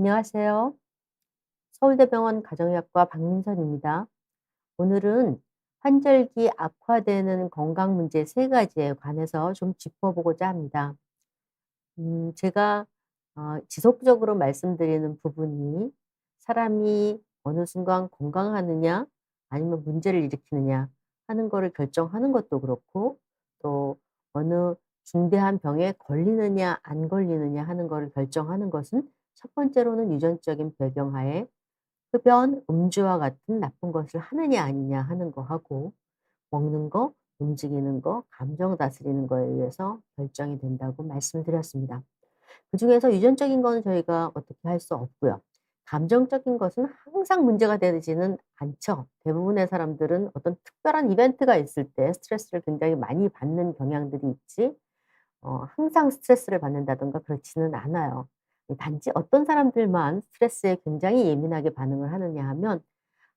안녕하세요. 서울대병원 가정의학과 박민선입니다. 오늘은 환절기 악화되는 건강 문제 세 가지에 관해서 좀 짚어보고자 합니다. 제가 지속적으로 말씀드리는 부분이 사람이 어느 순간 건강하느냐 아니면 문제를 일으키느냐 하는 거를 결정하는 것도 그렇고, 또 어느 중대한 병에 걸리느냐 안 걸리느냐 하는 거를 결정하는 것은 첫 번째로는 유전적인 배경하에 흡연, 음주와 같은 나쁜 것을 하느냐 아니냐 하는 거 하고, 먹는 거, 움직이는 거, 감정 다스리는 거에 의해서 결정이 된다고 말씀드렸습니다. 그중에서 유전적인 거는 저희가 어떻게 할 수 없고요. 감정적인 것은 항상 문제가 되지는 않죠. 대부분의 사람들은 어떤 특별한 이벤트가 있을 때 스트레스를 굉장히 많이 받는 경향들이 있지, 항상 스트레스를 받는다든가 그렇지는 않아요. 단지 어떤 사람들만 스트레스에 굉장히 예민하게 반응을 하느냐 하면,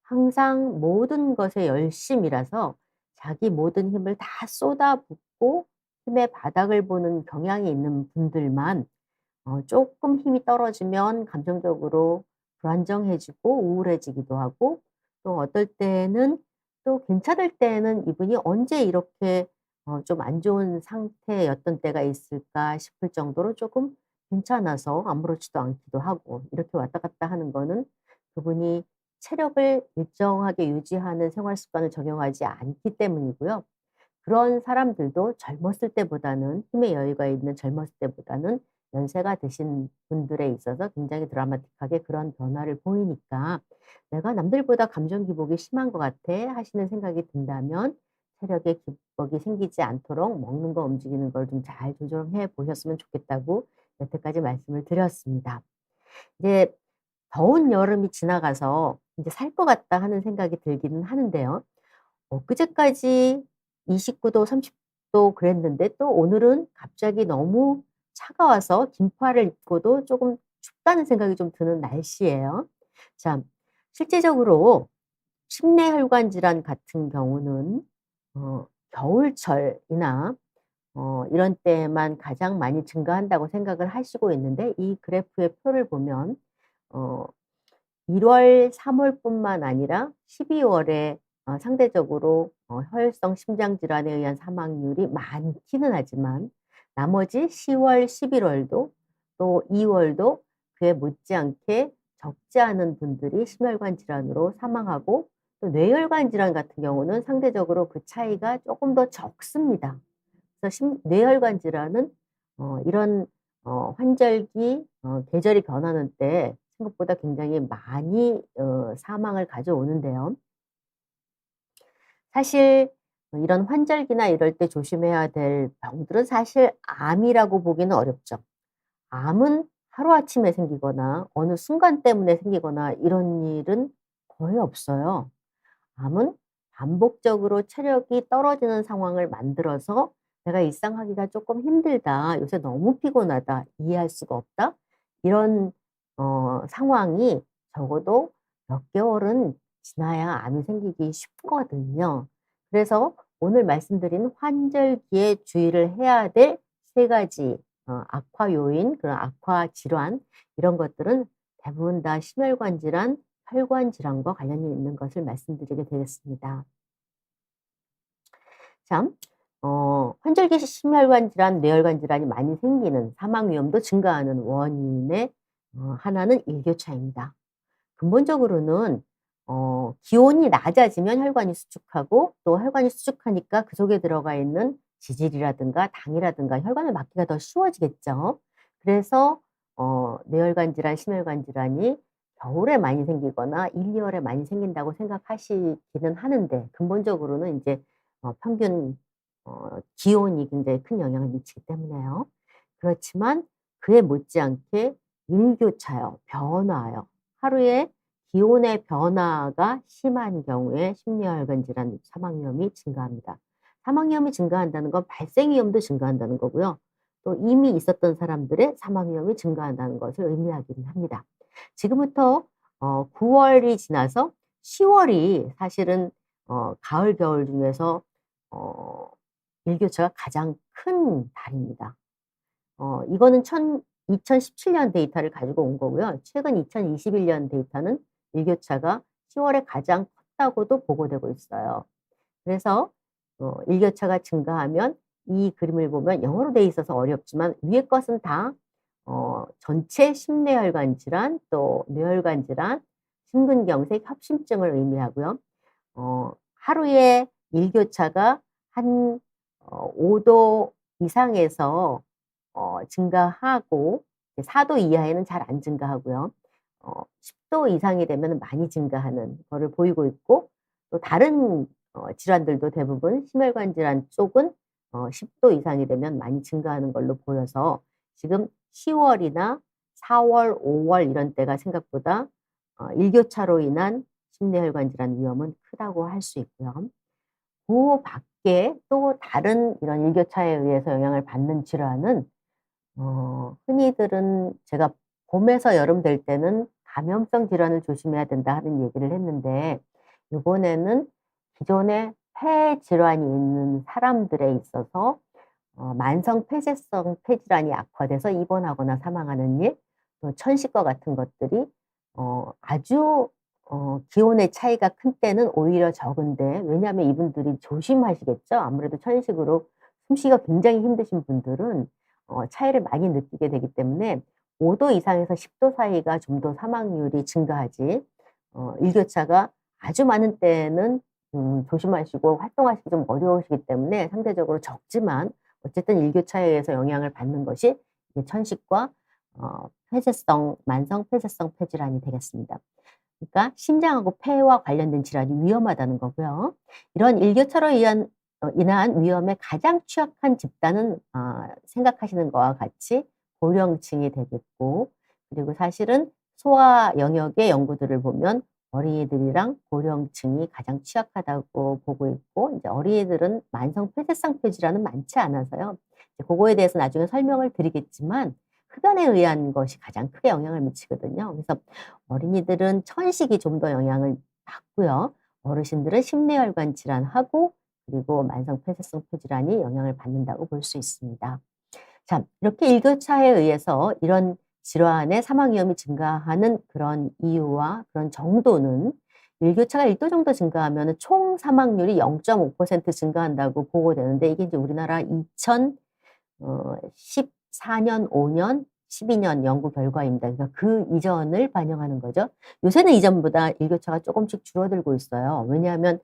항상 모든 것에 열심이라서 자기 모든 힘을 다 쏟아붓고 힘의 바닥을 보는 경향이 있는 분들만 쪼끔 힘이 떨어지면 감정적으로 불안정해지고 우울해지기도 하고, 또 어떨 때는 또 괜찮을 때에는 '이분이 언제 이렇게 좀 안 좋은 상태였던 때가 있을까?' 싶을 정도로 쪼금 괜찮아서 아무렇지도 않기도 하고, 이렇게 왔다 갔다 하는 거는 그분이 체력을 일정하게 유지하는 생활 습관을 적용하지 않기 때문이고요. 그런 사람들도 젊었을 때보다는, 힘의 여유가 있는 젊었을 때보다는 연세가 드신 분들에 있어서 굉장히 드라마틱하게 그런 변화를 보이니까 '내가 남들보다 감정 기복이 심한 것 같아.' 하시는 생각이 든다면 체력의 기복이 생기지 않도록 먹는 거, 움직이는 걸 좀 잘 조정해 보셨으면 좋겠다고 여태까지 말씀을 드렸습니다. 이제 더운 여름이 지나가서 이제 '살 것 같다.' 하는 생각이 들기는 하는데요. 그제까지 29 도, 30도 그랬는데 또 오늘은 갑자기 너무 차가워서 긴팔을 입고도 조금 춥다는 생각이 좀 드는 날씨예요. 자, 실제적으로 심내혈관 질환 같은 경우는 겨울철이나 이런 때에만 가장 많이 증가한다고 생각을 하시고 있는데, 이 그래프의 표를 보면 어 1 월, 3 월뿐만 아니라 12 월에 상대적으로 허혈성 심장 질환에 의한 사망률이 많기는 하지만, 나머지 10 월, 11 월도 또 2 월도 그에 못지않게 적지 않은 분들이 심혈관 질환으로 사망하고, 또 뇌혈관 질환 같은 경우는 상대적으로 그 차이가 쪼끔 더 적습니다. 그래서 뇌혈관 질환은 이런 환절기 계절이 변하는 때 생각보다 굉장히 많이 사망을 가져오는데요. 사실 이런 환절기나 이럴 때 조심해야 될 병들은 사실 암이라고 보기는 어렵죠. 암은 하루아침에 생기거나 어느 순간 때문에 생기거나 이런 일은 거의 없어요. 암은 반복적으로 체력이 떨어지는 상황을 만들어서 '내가 일상하기가 조금 힘들다. 요새 너무 피곤하다. 이해할 수가 없다.' 이런 상황이 적어도 몇 개월은 지나야 암이 생기기 쉽거든요. 그래서 오늘 말씀드린 환절기에 주의를 해야 될 세 가지 악화 요인, 그런 악화 질환, 이런 것들은 대부분 다 심혈관 질환, 혈관 질환과 관련이 있는 것을 말씀드리게 되겠습니다. 참, 환절기 심혈관 질환, 뇌혈관 질환이 많이 생기는, 사망 위험도 증가하는 원인의 하나는 일교차입니다. 근본적으로는 기온이 낮아지면 혈관이 수축하고, 또 혈관이 수축하니까 그 속에 들어가 있는 지질이라든가 당이라든가 혈관을 막기가 더 쉬워지겠죠. 그래서 뇌혈관 질환, 심혈관 질환이 겨울에 많이 생기거나 1-2 월에 많이 생긴다고 생각하시기는 하는데, 근본적으로는 이제 평균 기온이 굉장히 큰 영향을 미치기 때문에요. 그렇지만 그에 못지않게 일교차요, 변화요. 하루에 기온의 변화가 심한 경우에 심뇌혈관 질환 사망 위험이 증가합니다. 사망 위험이 증가한다는 건 발생 위험도 증가한다는 거고요. 또 이미 있었던 사람들의 사망 위험이 증가한다는 것을 의미하기는 합니다. 지금부터 9 월이 지나서 10 월이 사실은 가을, 겨울 중에서 어 일교차가 가장 큰 달입니다. 이거는 2017년 데이터를 가지고 온 거고요. 최근 2021년 데이터는 일교차가 10월에 가장 컸다고도 보고되고 있어요. 그래서 일교차가 증가하면 이 그림을 보면 영어로 돼 있어서 어렵지만 위의 것은 다 전체 심뇌혈관 질환, 또 뇌혈관 질환, 심근경색, 협심증을 의미하고요. 하루에 일교차가 한 5도 이상에서 증가하고 4도 이하에는 잘 안 증가하고요. 10도 이상이 되면 많이 증가하는 거를 보이고 있고, 또 다른 질환들도 대부분 심혈관 질환 쪽은 10도 이상이 되면 많이 증가하는 걸로 보여서 지금 10월이나 4월, 5월 이런 때가 생각보다 일교차로 인한 심뇌혈관 질환 위험은 크다고 할 수 있고요. 그 밖에 또 다른 이런 일교차에 의해서 영향을 받는 질환은 흔히들은 제가 봄에서 여름 될 때는 감염성 질환을 조심해야 된다 하는 얘기를 했는데, 이번에는 기존에 폐 질환이 있는 사람들에 있어서 만성 폐쇄성 폐질환이 악화돼서 입원하거나 사망하는 일, 또 천식과 같은 것들이 아주 기온의 차이가 큰 때는 오히려 적은데, 왜냐하면 이분들이 조심하시겠죠. 아무래도 천식으로 숨쉬기가 굉장히 힘드신 분들은 차이를 많이 느끼게 되기 때문에 5도 이상에서 10도 사이가 좀 더 사망률이 증가하지, 일교차가 아주 많은 때는 조심하시고 활동하시기 좀 어려우시기 때문에 상대적으로 적지만 어쨌든 일교차에 의해서 영향을 받는 것이 이제 천식과 만성 폐쇄성 폐질환이 되겠습니다. 그러니까 심장하고 폐와 관련된 질환이 위험하다는 거고요. 이런 일교차로 인한 위험에 가장 취약한 집단은 생각하시는 것과 같이 고령층이 되겠고, 그리고 사실은 소아 영역의 연구들을 보면 어린이들이랑 고령층이 가장 취약하다고 보고 있고, 이제 어린이들은 만성 폐쇄성 폐질환은 많지 않아서요. 그거에 대해서 나중에 설명을 드리겠지만 흡연에 의한 것이 가장 크게 영향을 미치거든요. 그래서 어린이들은 천식이 좀 더 영향을 받고요. 어르신들은 심뇌혈관 질환하고 그리고 만성 폐쇄성 폐질환이 영향을 받는다고 볼 수 있습니다. 자, 이렇게 일교차에 의해서 이런 질환의 사망 위험이 증가하는 그런 이유와 그런 정도는 일교차가 1도 정도 증가하면 총 사망률이 0.5% 증가한다고 보고되는데, 이게 이제 우리나라 2014년, 5년, 12년 연구 결과입니다. 그러니까 그 이전을 반영하는 거죠. 요새는 이전보다 일교차가 조금씩 줄어들고 있어요. 왜냐하면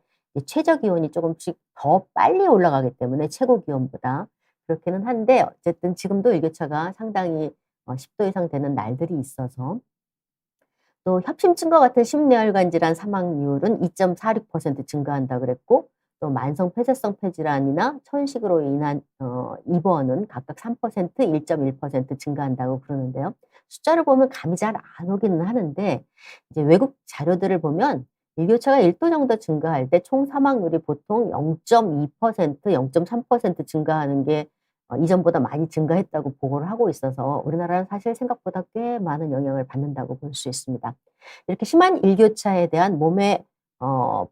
최저 기온이 조금씩 더 빨리 올라가기 때문에 최고 기온보다. 그렇기는 한데 어쨌든 지금도 일교차가 상당히 10도 이상 되는 날들이 있어서, 또 협심증과 같은 심뇌혈관 질환 사망률은 2.46% 증가한다 그랬고, 또 만성 폐쇄성 폐질환이나 천식으로 인한 입원은 각각 3%, 1.1% 증가한다고 그러는데요. 숫자를 보면 감이 잘 안 오기는 하는데, 이제 외국 자료들을 보면 일교차가 1도 정도 증가할 때 총 사망률이 보통 0.2%, 0.3% 증가하는 게 이전보다 많이 증가했다고 보고를 하고 있어서 우리나라는 사실 생각보다 꽤 많은 영향을 받는다고 볼 수 있습니다. 이렇게 심한 일교차에 대한 몸의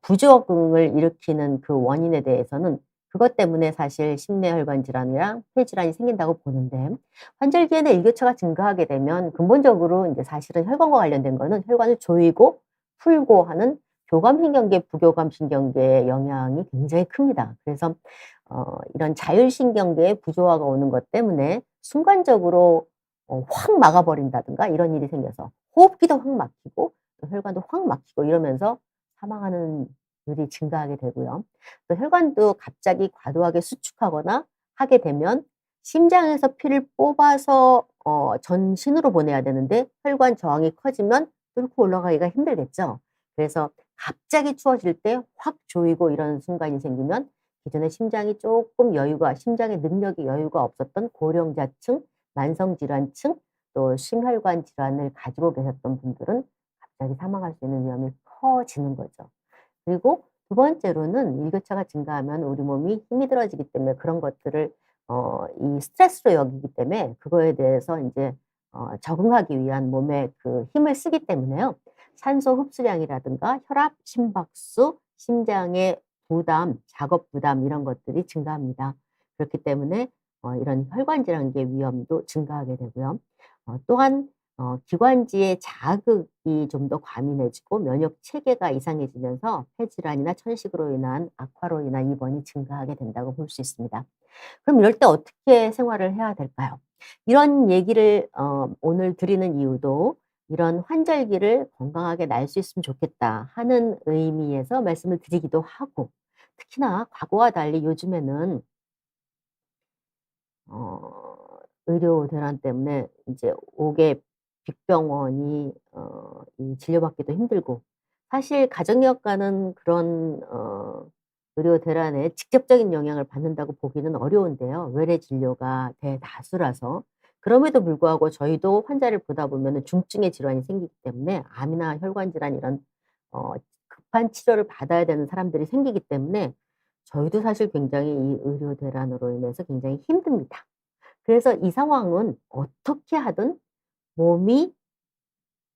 부적응을 일으키는 그 원인에 대해서는 그것 때문에 사실 심뇌혈관 질환이랑 폐질환이 생긴다고 보는데, 환절기에는 일교차가 증가하게 되면 근본적으로 이제 사실은 혈관과 관련된 거는 혈관을 조이고 풀고 하는 교감신경계, 부교감신경계의 영향이 굉장히 큽니다. 그래서 이런 자율신경계의 구조화가 오는 것 때문에 순간적으로 확 막아버린다든가 이런 일이 생겨서 호흡기도 확 막히고 또 혈관도 확 막히고 이러면서 사망하는 율이 증가하게 되고요. 또 혈관도 갑자기 과도하게 수축하거나 하게 되면 심장에서 피를 뽑아서 전신으로 보내야 되는데 혈관 저항이 커지면 뚫고 올라가기가 힘들겠죠. 그래서 갑자기 추워질 때 확 조이고 이런 순간이 생기면 기존에 심장의 능력이 여유가 없었던 고령자층, 만성질환층, 또 심혈관 질환을 가지고 계셨던 분들은 갑자기 사망할 수 있는 위험이 커지는 거죠. 그리고 두 번째로는 일교차가 증가하면 우리 몸이 힘이 들어지기 때문에 그런 것들을 이 스트레스로 여기기 때문에 그거에 대해서 이제 적응하기 위한 몸의 그 힘을 쓰기 때문에요. 산소 흡수량이라든가 혈압, 심박수, 심장의 부담, 작업 부담 이런 것들이 증가합니다. 그렇기 때문에 이런 혈관 질환계 위험도 증가하게 되고요. 또한 기관지의 자극이 좀 더 과민해지고 면역 체계가 이상해지면서 폐질환이나 천식으로 인한 악화로 인한 입원이 증가하게 된다고 볼 수 있습니다. 그럼 이럴 때 어떻게 생활을 해야 될까요? 이런 얘기를 오늘 드리는 이유도 이런 환절기를 건강하게 날 수 있으면 좋겠다 하는 의미에서 말씀을 드리기도 하고, 특히나 과거와 달리 요즘에는 의료 대란 때문에 인제 옥외 빅병원이 이 진료받기도 힘들고, 사실 가정의학과는 그런 의료 대란에 직접적인 영향을 받는다고 보기는 어려운데요. 외래 진료가 대다수라서. 그럼에도 불구하고 저희도 환자를 보다 보면은 중증의 질환이 생기기 때문에 암이나 혈관 질환 이런 어 급한 치료를 받아야 되는 사람들이 생기기 때문에 저희도 사실 굉장히 이 의료 대란으로 인해서 굉장히 힘듭니다. 그래서 이 상황은 어떻게 하든 몸이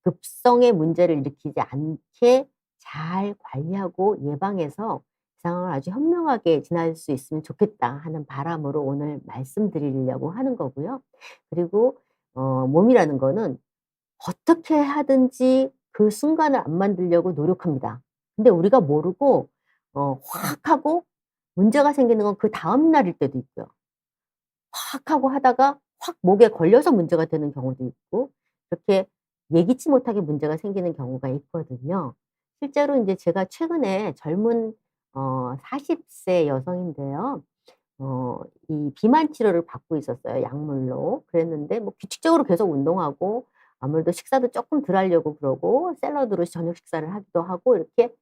급성의 문제를 일으키지 않게 잘 관리하고 예방해서 이 상황을 아주 현명하게 지날 수 있으면 좋겠다 하는 바람으로 오늘 말씀드리려고 하는 거고요. 그리고 몸이라는 거는 어떻게 하든지 그 순간을 안 만들려고 노력합니다. 근데 우리가 모르고 확 하고 문제가 생기는 건 그다음 날일 때도 있고요. 확 하고 하다가 확 목에 걸려서 문제가 되는 경우도 있고, 이렇게 예기치 못하게 문제가 생기는 경우가 있거든요. 실제로 인제 제가 최근에 젊은 40세 여성인데요. 이 비만 치료를 받고 있었어요, 약물로. 그랬는데 뭐 규칙적으로 계속 운동하고 아무래도 식사도 쪼끔 덜 하려고 그러고 샐러드로 저녁 식사를 하기도 하고 이렇게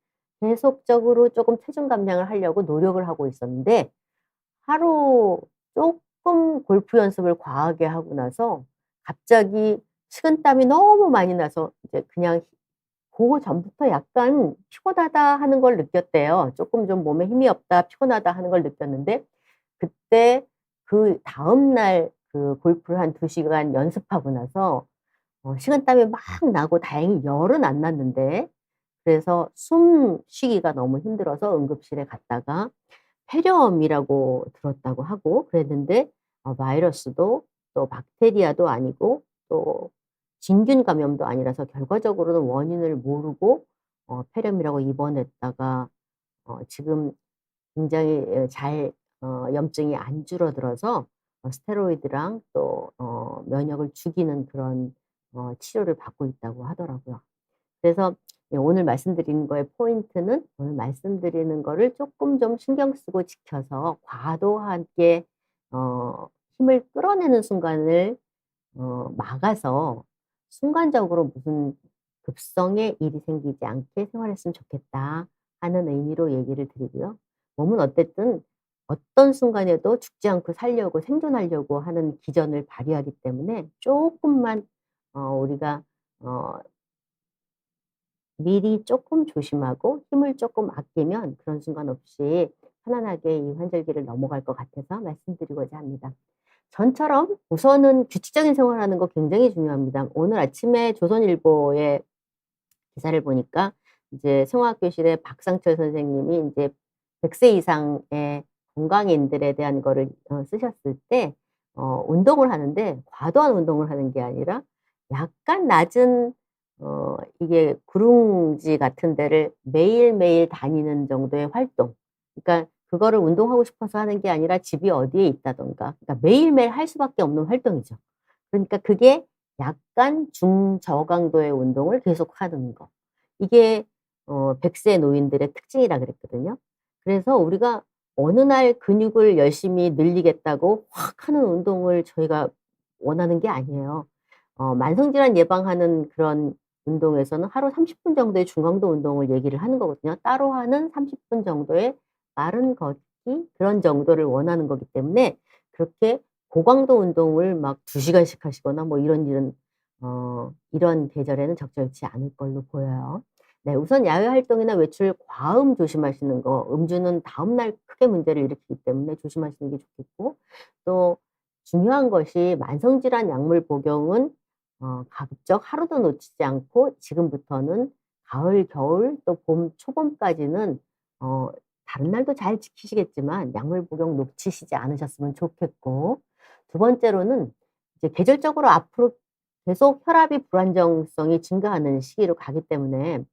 계속적으로 쪼금 체중 감량을 하려고 노력을 하고 있었는데, 하루 쪼끔 골프 연습을 과하게 하고 나서 갑자기 식은땀이 너무 많이 나서 이제 그냥 고거 전부터 약간 '피곤하다.' 하는 걸 느꼈대요. 쪼끔 좀 '몸에 힘이 없다. 피곤하다.' 하는 걸 느꼈는데, 그때 그다음 날 그 골프를 한 2 시간 연습하고 나서 식은땀이 막 나고 다행히 열은 안 났는데, 그래서 숨 쉬기가 너무 힘들어서 응급실에 갔다가 폐렴이라고 들었다고 하고 그랬는데, 바이러스도 또 박테리아도 아니고 또 진균 감염도 아니라서 결과적으로는 원인을 모르고 폐렴이라고 입원했다가 지금 굉장히 잘 염증이 안 줄어들어서 스테로이드랑 또 면역을 죽이는 그런 치료를 받고 있다고 하더라고요. 그래서 오늘 말씀드리는 거의 포인트는, 오늘 말씀드리는 거를 쪼끔 좀 신경 쓰고 지켜서 과도하게 힘을 끌어내는 순간을 막아서 순간적으로 무슨 급성의 일이 생기지 않게 생활했으면 좋겠다 하는 의미로 얘기를 드리고요. 몸은 어쨌든 어떤 순간에도 죽지 않고 살려고 생존하려고 하는 기전을 발휘하기 때문에 쪼끔만 우리가 어 미리 쪼끔 조심하고 힘을 쪼끔 아끼면 그런 순간 없이 편안하게 이 환절기를 넘어갈 것 같아서 말씀드리고자 합니다. 전처럼 우선은 규칙적인 생활하는 거 굉장히 중요합니다. 오늘 아침에 조선일보의 기사를 보니까 이제 생화교실의 박상철 선생님이 인제 100세 이상의 건강인들에 대한 거를 쓰셨을 때 운동을 하는데 과도한 운동을 하는 게 아니라 약간 낮은 이게 구릉지 같은 데를 매일매일 다니는 정도의 활동, 그러니까 그거를 운동하고 싶어서 하는 게 아니라 집이 어디에 있다든가, 그러니까 매일매일 할 수밖에 없는 활동이죠. 그러니까 그게 약간 중저강도의 운동을 계속하는 거. 이게 100세 노인들의 특징이라 그랬거든요. 그래서 우리가 어느 날 근육을 열심히 늘리겠다고 확 하는 운동을 저희가 원하는 게 아니에요. 만성질환 예방하는 그런 운동에서는 하루 30분 정도의 중강도 운동을 얘기를 하는 거거든요. 따로 하는 30분 정도의 빠른 걷기, 그런 정도를 원하는 거기 때문에 그렇게 고강도 운동을 막 2 시간씩 하시거나 뭐 이런 일은 이런 계절에는 적절치 않을 걸로 보여요. 네, 우선 야외 활동이나 외출 과음 조심하시는 거, 음주는 다음날 크게 문제를 일으키기 때문에 조심하시는 게 좋겠고, 또 중요한 것이 만성질환 약물 복용은 가급적 하루도 놓치지 않고 지금부터는 가을, 겨울 또 봄, 초봄까지는 어 다른 날도 잘 지키시겠지만 약물 복용 놓치시지 않으셨으면 좋겠고, 두 번째로는 이제 계절적으로 앞으로 계속 혈압이 불안정성이 증가하는 시기로 가기 때문에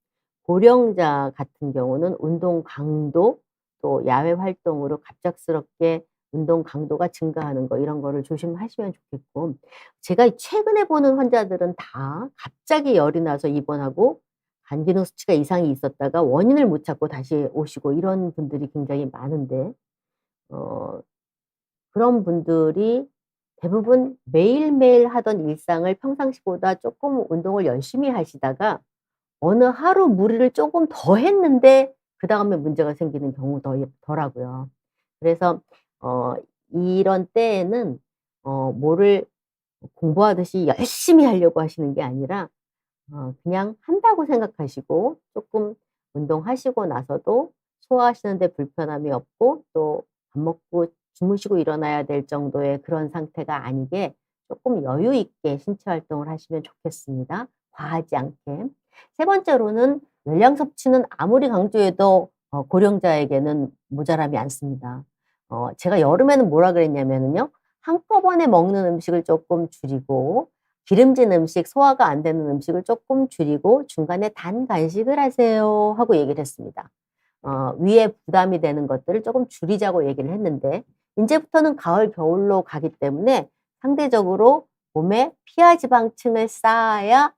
고령자 같은 경우는 운동 강도 또 야외 활동으로 갑작스럽게 운동 강도가 증가하는 거 이런 거를 조심하시면 좋겠고 제가 최근에 보는 환자들은 다 갑자기 열이 나서 입원하고 간 기능 수치가 이상이 있었다가 원인을 못 찾고 다시 오시고 이런 분들이 굉장히 많은데 어 그런 분들이 대부분 매일매일 하던 일상을 평상시보다 쪼끔 운동을 열심히 하시다가 어느 하루 무리를 쪼금 더 했는데 그다음에 문제가 생기는 경우 더라고요. 그래서 어 이런 때에는 뭐를 공부하듯이 열심히 하려고 하시는 게 아니라 그냥 한다고 생각하시고 쪼끔 운동하시고 나서도 소화하시는 데 불편함이 없고 또 밥 먹고 주무시고 일어나야 될 정도의 그런 상태가 아니게 쪼끔 여유 있게 신체 활동을 하시면 좋겠습니다, 과하지 않게. 세 번째로는 열량 섭취는 아무리 강조해도 고령자에게는 모자람이 않습니다. 제가 여름에는 뭐라 그랬냐면은요. 한꺼번에 먹는 음식을 쪼끔 줄이고 기름진 음식, 소화가 안 되는 음식을 쪼끔 줄이고 중간에 단 간식을 하세요 하고 얘기를 했습니다. 위에 부담이 되는 것들을 쪼금 줄이자고 얘기를 했는데 인제부터는 가을, 겨울로 가기 때문에 상대적으로 몸에 피하 지방층을 쌓아야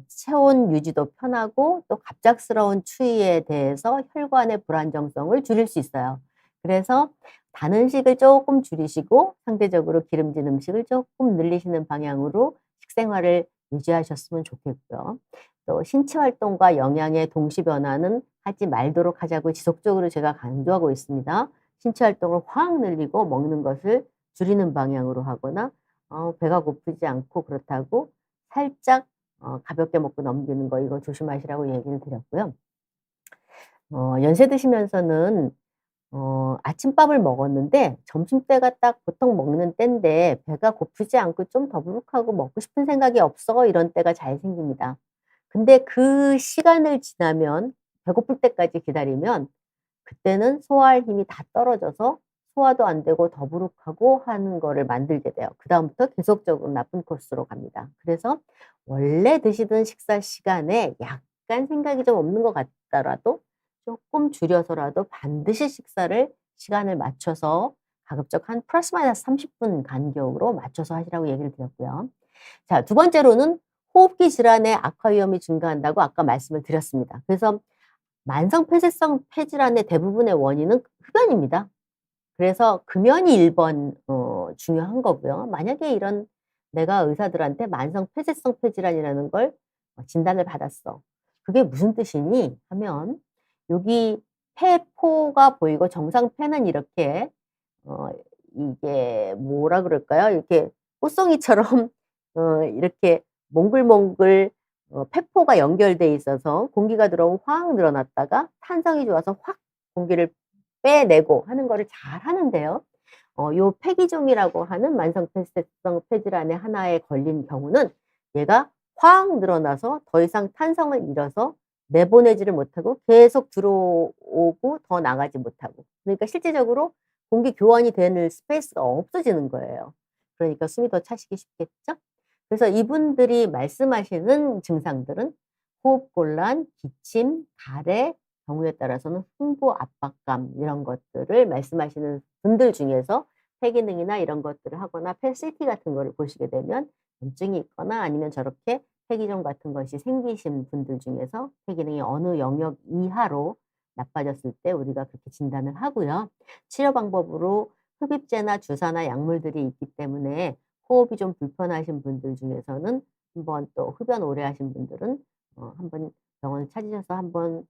체온 유지도 편하고 또 갑작스러운 추위에 대해서 혈관의 불안정성을 줄일 수 있어요. 그래서 단 음식을 쪼끔 줄이시고 상대적으로 기름진 음식을 쪼끔 늘리시는 방향으로 식생활을 유지하셨으면 좋겠고요. 또 신체 활동과 영양의 동시 변화는 하지 말도록 하자고 지속적으로 제가 강조하고 있습니다. 신체 활동을 확 늘리고 먹는 것을 줄이는 방향으로 하거나 배가 고프지 않고 그렇다고 살짝 가볍게 먹고 넘기는 거 이거 조심하시라고 얘기를 드렸고요. 연세 드시면서는 아침밥을 먹었는데 점심때가 딱 보통 먹는 때인데 배가 고프지 않고 좀 더부룩하고 먹고 싶은 생각이 없어 이런 때가 잘 생깁니다. 근데 그 시간을 지나면 배고플 때까지 기다리면 그때는 소화할 힘이 다 떨어져서 소화도 안 되고 더부룩하고 하는 거를 만들게 돼요. 그다음부터 계속적으로 나쁜 코스로 갑니다. 그래서 원래 드시던 식사 시간에 약간 생각이 좀 없는 것 같더라도 쪼끔 줄여서라도 반드시 식사를 시간을 맞춰서 가급적 한 플러스 마이너스 30분 간격으로 맞춰서 하시라고 얘기를 드렸고요. 자, 두 번째로는 호흡기 질환의 악화 위험이 증가한다고 아까 말씀을 드렸습니다. 그래서 만성 폐쇄성 폐질환의 대부분의 원인은 흡연입니다. 그래서 금연이 1번 중요한 거고요. 만약에 이런 내가 의사들한테 만성 폐쇄성 폐질환이라는 걸 진단을 받았어. "그게 무슨 뜻이니?" 하면 여기 폐포가 보이고 정상 폐는 이렇게 어 이게 뭐라 그럴까요? 이렇게 꽃송이처럼 이렇게 몽글몽글 폐포가 연결돼 있어서 공기가 들어오면 확 늘어났다가 탄성이 좋아서 확 공기를 빼내고 하는 거를 잘하는데요. 요 폐기종이라고 하는 만성 폐쇄성 폐질환의 하나에 걸린 경우는 얘가 확 늘어나서 더 이상 탄성을 잃어서 내보내지를 못하고 계속 들어오고 더 나가지 못하고 그러니까 실질적으로 공기 교환이 되는 스페이스가 없어지는 거예요. 그러니까 숨이 더 차시기 쉽겠죠? 그래서 이분들이 말씀하시는 증상들은 호흡곤란, 기침, 가래, 경우에 따라서는 흥부 압박감 이런 것들을 말씀하시는 분들 중에서 폐기능이나 이런 것들을 하거나 PET-CT 같은 거를 보시게 되면 염증이 있거나 아니면 저렇게 폐기종 같은 것이 생기신 분들 중에서 폐기능이 어느 영역 이하로 나빠졌을 때 우리가 그렇게 진단을 하고요. 치료 방법으로 흡입제나 주사나 약물들이 있기 때문에 호흡이 좀 불편하신 분들 중에서는 한번 또 흡연 오래 하신 분들은 한번 병원을 찾으셔서 한번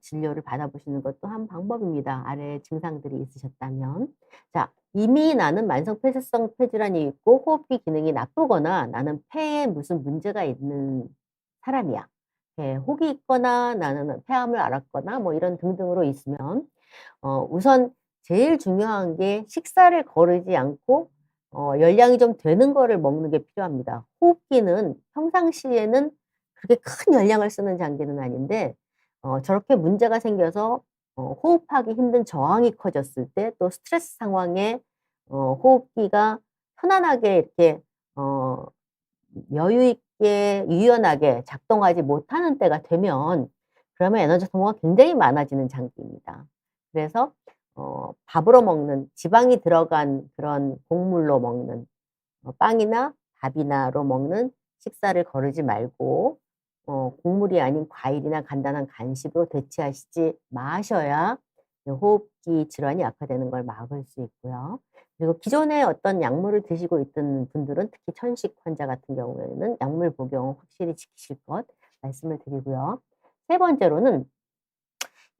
진료를 받아보시는 것도 한 방법입니다. 아래 증상들이 있으셨다면. 자, 이미 나는 만성 폐쇄성 폐질환이 있고 호흡기 기능이 나쁘거나 나는 폐에 무슨 문제가 있는 사람이야. 폐에 혹이 있거나 나는 폐암을 앓았거나 뭐 이런 등등으로 있으면 우선 제일 중요한 게 식사를 거르지 않고 열량이 좀 되는 거를 먹는 게 필요합니다. 호흡기는 평상시에는 그렇게 큰 열량을 쓰는 장기는 아닌데 저렇게 문제가 생겨서 호흡하기 힘든 저항이 커졌을 때 또 스트레스 상황에 호흡기가 편안하게 이렇게 어 여유 있게 유연하게 작동하지 못하는 때가 되면 그러면 에너지 소모가 굉장히 많아지는 장기입니다. 그래서 밥으로 먹는 지방이 들어간 그런 곡물로 먹는 빵이나 밥이나로 먹는 식사를 거르지 말고 곡물이 아닌 과일이나 간단한 간식으로 대체하시지 마셔야 호흡기 질환이 악화되는 걸 막을 수 있고요. 그리고 기존에 어떤 약물을 드시고 있던 분들은 특히 천식 환자 같은 경우에는 약물 복용 확실히 지키실 것 말씀을 드리고요. 세 번째로는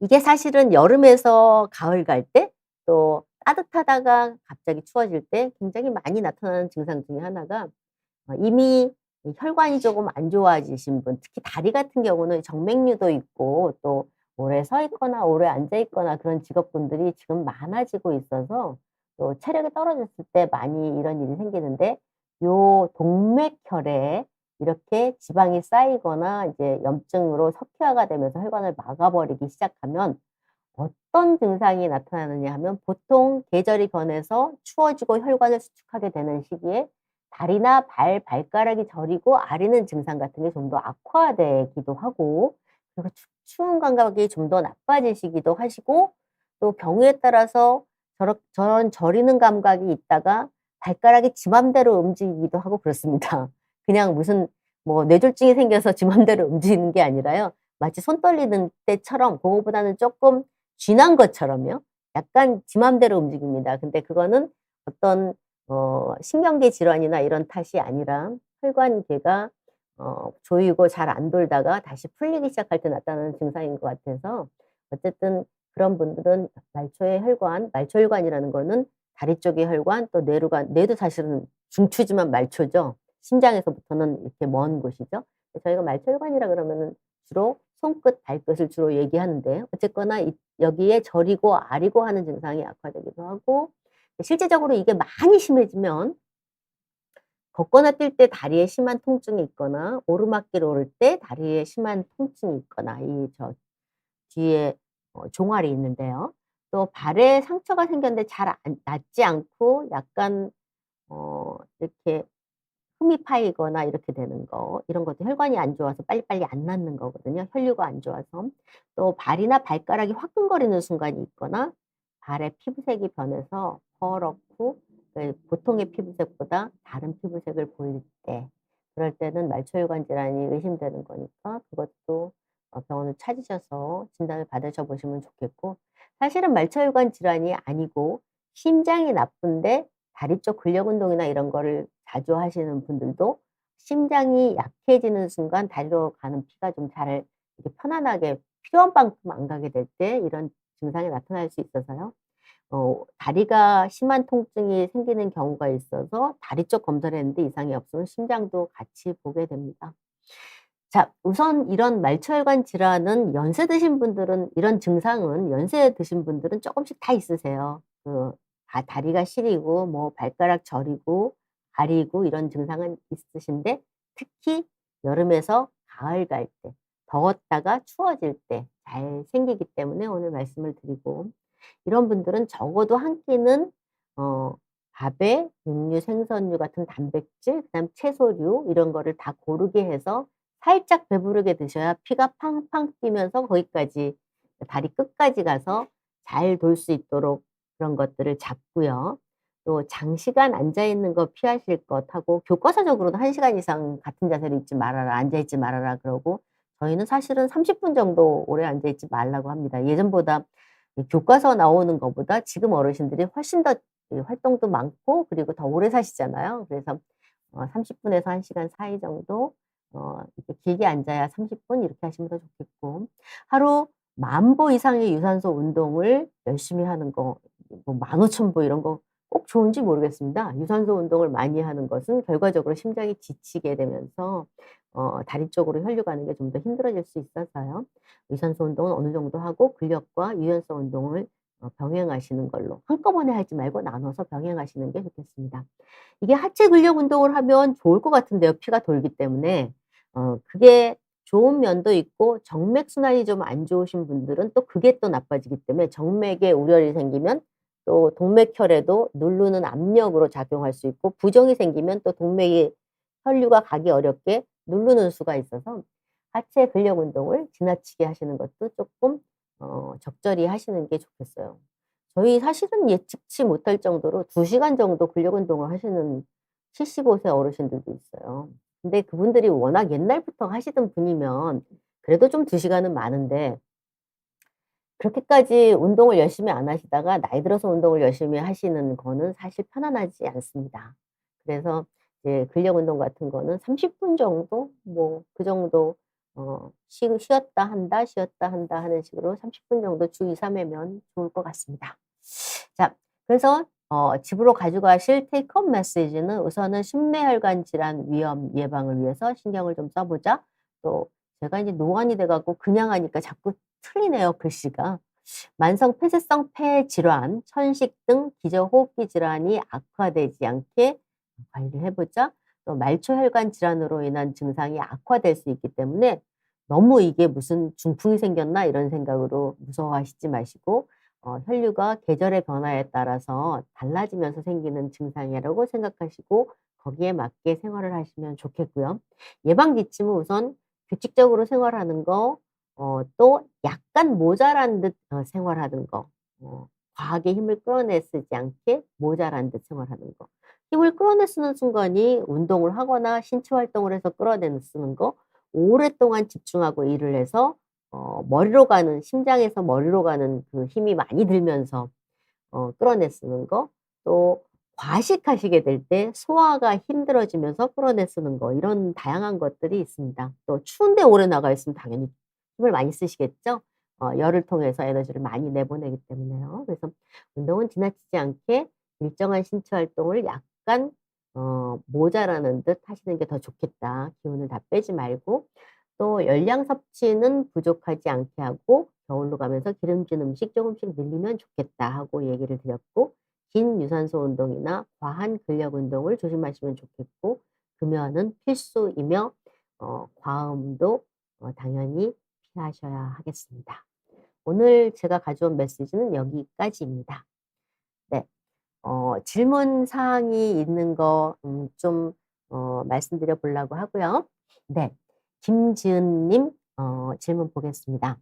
이게 사실은 여름에서 가을 갈 때 또 따뜻하다가 갑자기 추워질 때 굉장히 많이 나타나는 증상 중에 하나가 이미 이 혈관이 조금 안 좋아지신 분, 특히 다리 같은 경우는 정맥류도 있고 또 오래 서 있거나 오래 앉아 있거나 그런 직업군들이 지금 많아지고 있어서 또 체력이 떨어졌을 때 많이 이런 일이 생기는데 요 동맥혈에 이렇게 지방이 쌓이거나 이제 염증으로 석회화가 되면서 혈관을 막아버리기 시작하면 어떤 증상이 나타나느냐 하면 보통 계절이 변해서 추워지고 혈관을 수축하게 되는 시기에 다리나 발가락이 저리고 아리는 증상 같은 게 좀 더 악화되기도 하고 그리고 추운 감각이 좀 더 나빠지시기도 하시고 또 경우에 따라서 저런 저리는 감각이 있다가 발가락이 지 맘대로 움직이기도 하고 그렇습니다. 그냥 무슨 뭐 뇌졸중이 생겨서 지 맘대로 움직이는 게 아니라요. 마치 손 떨리는 때처럼 그거보다는 조금 쥐난 것처럼요. 약간 지 맘대로 움직입니다. 근데 그거는 어떤 신경계 질환이나 이런 탓이 아니라 혈관계가 조이고 잘 안 돌다가 다시 풀리기 시작할 때 나타나는 증상인 것 같아서 어쨌든 그런 분들은 말초의 혈관, 말초혈관이라는 거는 다리 쪽의 혈관 또 뇌도 사실은 중추지만 말초죠. 심장에서부터는 이렇게 먼 곳이죠. 저희가 말초혈관이라 그러면은 주로 손끝, 발끝을 주로 얘기하는데 어쨌거나 여기에 저리고 아리고 하는 증상이 악화되기도 하고 실제적으로 이게 많이 심해지면 걷거나 뛸 때 다리에 심한 통증이 있거나 오르막길 오를 때 다리에 심한 통증이 있거나 뒤에 종아리 있는데요. 또 발에 상처가 생겼는데 잘 낫지 않고 약간 이렇게 흠이 파이거나 이렇게 되는 거 이런 것도 혈관이 안 좋아서 빨리빨리 안 낫는 거거든요, 혈류가 안 좋아서. 또 발이나 발가락이 화끈거리는 순간이 있거나 발의 피부색이 변해서 퍼렇고 보통의 피부색보다 다른 피부색을 보일 때 그럴 때는 말초혈관 질환이 의심되는 거니까 그것도 병원을 찾으셔서 진단을 받으셔 보시면 좋겠고 사실은 말초혈관 질환이 아니고 심장이 나쁜데 다리 쪽 근력 운동이나 이런 거를 자주 하시는 분들도 심장이 약해지는 순간 다리로 가는 피가 좀 잘 이렇게 편안하게 필요한 만큼 안 가게 될 때 이런 증상이 나타날 수 있어서요. 다리가 심한 통증이 생기는 경우가 있어서 다리 쪽 검사를 했는데 이상이 없으면 심장도 같이 보게 됩니다. 자, 우선 이런 말초혈관 질환은 연세 드신 분들은 이런 증상은 연세 드신 분들은 쪼끔씩 다 있으세요. 다리가 시리고 뭐 발가락 저리고 아리고 이런 증상은 있으신데 특히 여름에서 가을 갈 때 더웠다가 추워질 때 잘 생기기 때문에 오늘 말씀을 드리고 이런 분들은 적어도 한 끼는 어 밥에 육류, 생선류 같은 단백질 그다음 채소류 이런 거를 다 고르게 해서 살짝 배부르게 드셔야 피가 팡팡 뛰면서 거기까지 다리 끝까지 가서 잘 돌 수 있도록 그런 것들을 잡고요. 또 장시간 앉아 있는 거 피하실 것 하고 교과서적으로는 1 시간 이상 같은 자세로 있지 말아라. 앉아 있지 말아라 그러고 저희는 사실은 30분 정도 오래 앉아 있지 말라고 합니다. 예전보다 이 교과서 나오는 것보다 지금 어르신들이 훨씬 더 이 활동도 많고 그리고 더 오래 사시잖아요. 그래서 30 분에서 1 시간 사이 정도 이렇게 길게 앉아야 30분 이렇게 하시면 더 좋겠고 하루 10,000보 이상의 유산소 운동을 열심히 하는 거 뭐 15,000보 이런 거 꼭 좋은지 모르겠습니다. 유산소 운동을 많이 하는 것은 결과적으로 심장이 지치게 되면서 다리 쪽으로 혈류 가는 게 좀 더 힘들어질 수 있어서요. 유산소 운동은 어느 정도 하고 근력과 유연성 운동을 병행하시는 걸로 한꺼번에 하지 말고 나눠서 병행하시는 게 좋겠습니다. 이게 하체 근력 운동을 하면 좋을 것 같은데요, 피가 돌기 때문에. 그게 좋은 면도 있고 정맥 순환이 좀 안 좋으신 분들은 또 그게 또 나빠지기 때문에 정맥에 우열이 생기면 또 동맥혈에도 누르는 압력으로 작용할 수 있고 부종이 생기면 또 동맥이 혈류가 가기 어렵게 누르는 수가 있어서 하체 근력 운동을 지나치게 하시는 것도 조금 적절히 하시는 게 좋겠어요. 저희 사실은 예측치 못할 정도로 2시간 정도 근력 운동을 하시는 75세 어르신들도 있어요. 근데 그분들이 워낙 옛날부터 하시던 분이면 그래도 좀 2시간은 많은데 그렇게까지 운동을 열심히 안 하시다가 나이 들어서 운동을 열심히 하시는 거는 사실 편안하지 않습니다. 그래서 이제 근력 운동 같은 거는 30분 정도 뭐 그 정도 쉬었다 한다, 쉬었다 한다 하는 식으로 30분 정도 주 2-3 회면 좋을 것 같습니다. 자, 그래서 집으로 가져가실 테이크홈 메시지는 우선은 심뇌혈관 질환 위험 예방을 위해서 신경을 좀 써 보자. 또 제가 이제 노안이 돼 갖고 그냥 하니까 자꾸 틀리네요, 글씨가. 만성 폐쇄성 폐 질환, 천식 등 기저호흡기 질환이 악화되지 않게 관리를 해 보자. 또 말초혈관 질환으로 인한 증상이 악화될 수 있기 때문에 너무 이게 무슨 중풍이 생겼나 이런 생각으로 무서워하시지 마시고 혈류가 계절의 변화에 따라서 달라지면서 생기는 증상이라고 생각하시고 거기에 맞게 생활을 하시면 좋겠고요. 예방 지침은 우선 규칙적으로 생활하는 거, 또 약간 모자란 듯 생활하는 거, 과하게 힘을 끌어내 쓰지 않게 모자란 듯 생활하는 거. 힘을 끌어내 쓰는 순간이 운동을 하거나 신체 활동을 해서 끌어내 쓰는 거, 오랫동안 집중하고 일을 해서 머리로 가는 심장에서 머리로 가는 그 힘이 많이 들면서 끌어내 쓰는 거, 또 과식하시게 될 때 소화가 힘들어지면서 끌어내 쓰는 거 이런 다양한 것들이 있습니다. 또 추운데 오래 나가 있으면 당연히 힘을 많이 쓰시겠죠? 열을 통해서 에너지를 많이 내보내기 때문에요. 그래서 운동은 지나치지 않게 일정한 신체 활동을 약간 모자라는 듯 하시는 게 더 좋겠다. 기운을 다 빼지 말고 또 열량 섭취는 부족하지 않게 하고 겨울로 가면서 기름진 음식 조금씩 늘리면 좋겠다 하고 얘기를 드렸고 긴 유산소 운동이나 과한 근력 운동을 조심하시면 좋겠고 금연은 필수이며 과음도 당연히 피하셔야 하겠습니다. 오늘 제가 가져온 메시지는 여기까지입니다. 네. 질문 사항이 있는 거 좀 말씀드려 보려고 하고요. 네. 김지은 님 질문 보겠습니다.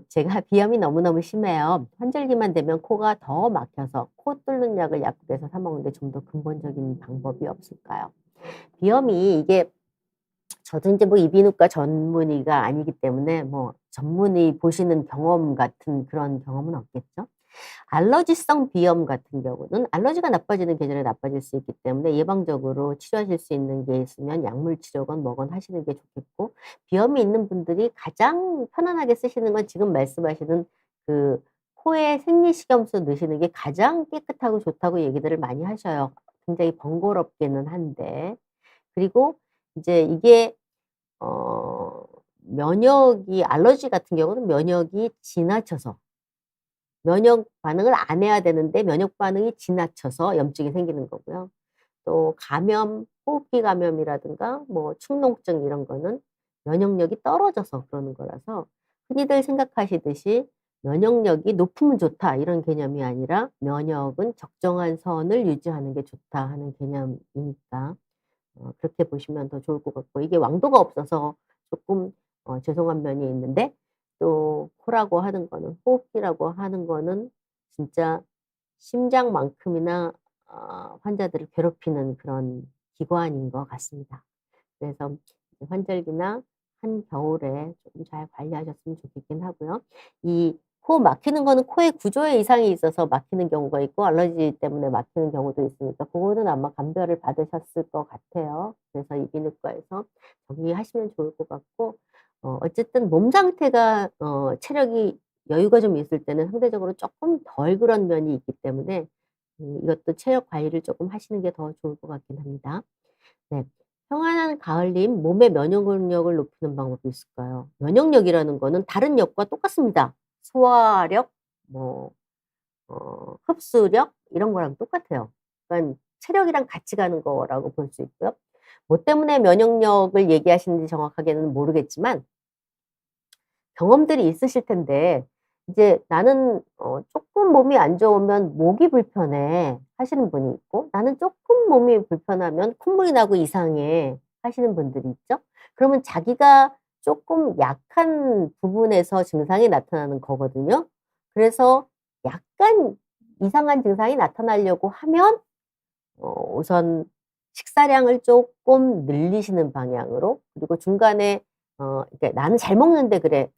제가 비염이 너무너무 심해요. 환절기만 되면 코가 더 막혀서 코 뚫는 약을 약국에서 사 먹는데 좀 더 근본적인 방법이 없을까요? 비염이 이게 저도 인제 뭐 이비인후과 전문의가 아니기 때문에 뭐 전문의 보시는 경험 같은 그런 경험은 없겠죠. 알러지성 비염 같은 경우는 알러지가 나빠지는 계절에 나빠질 수 있기 때문에 예방적으로 치료하실 수 있는 게 있으면 약물 치료건 뭐건 하시는 게 좋겠고 비염이 있는 분들이 가장 편안하게 쓰시는 건 지금 말씀하시는 그 코에 생리식염수 넣으시는 게 가장 깨끗하고 좋다고 얘기들을 많이 하셔요. 굉장히 번거롭기는 한데. 그리고 이제 이게 어 면역이 알러지 같은 경우는 면역이 지나쳐서 면역 반응을 안 해야 되는데 면역 반응이 지나쳐서 염증이 생기는 거고요. 또 감염, 호흡기 감염이라든가 뭐 축농증 이런 거는 면역력이 떨어져서 그러는 거라서 흔히들 생각하시듯이 '면역력이 높으면 좋다.' 이런 개념이 아니라 '면역은 적정한 선을 유지하는 게 좋다.' 하는 개념이니까 그렇게 보시면 더 좋을 것 같고 이게 왕도가 없어서 조금 죄송한 면이 있는데 또 코라고 하는 거는 호흡기라고 하는 거는 진짜 심장만큼이나 환자들을 괴롭히는 그런 기관인 것 같습니다. 그래서 환절기나 한겨울에 조금 잘 관리하셨으면 좋겠긴 하고요. 이 코 막히는 거는 코의 구조에 이상이 있어서 막히는 경우가 있고 알러지 때문에 막히는 경우도 있으니까 그거는 아마 감별을 받으셨을 것 같아요. 그래서 이비인후과에서 정리하시면 좋을 것 같고 어쨌든 몸 상태가 체력이 여유가 좀 있을 때는 상대적으로 쪼끔 덜 그런 면이 있기 때문에 이것도 체력 관리를 쪼끔 하시는 게 더 좋을 것 같긴 합니다. 네. 평안한 가을님 몸의 면역력을 높이는 방법이 있을까요? 면역력이라는 거는 다른 역과 똑같습니다. 소화력, 뭐 흡수력 이런 거랑 똑같아요. 그러니깐 체력이랑 같이 가는 거라고 볼 수 있고요. 뭐 때문에 면역력을 얘기하시는지 정확하게는 모르겠지만 경험들이 있으실 텐데 이제 "나는 쪼끔 몸이 안 좋으면 목이 불편해." 하시는 분이 있고 "나는 쪼끔 몸이 불편하면 콧물이 나고 이상해." 하시는 분들이 있죠. 그러면 자기가 쪼끔 약한 부분에서 증상이 나타나는 거거든요. 그래서 약간 이상한 증상이 나타나려고 하면 우선 식사량을 쪼끔 늘리시는 방향으로, 그리고 중간에 이렇게 '나는 잘 먹는데 그래.'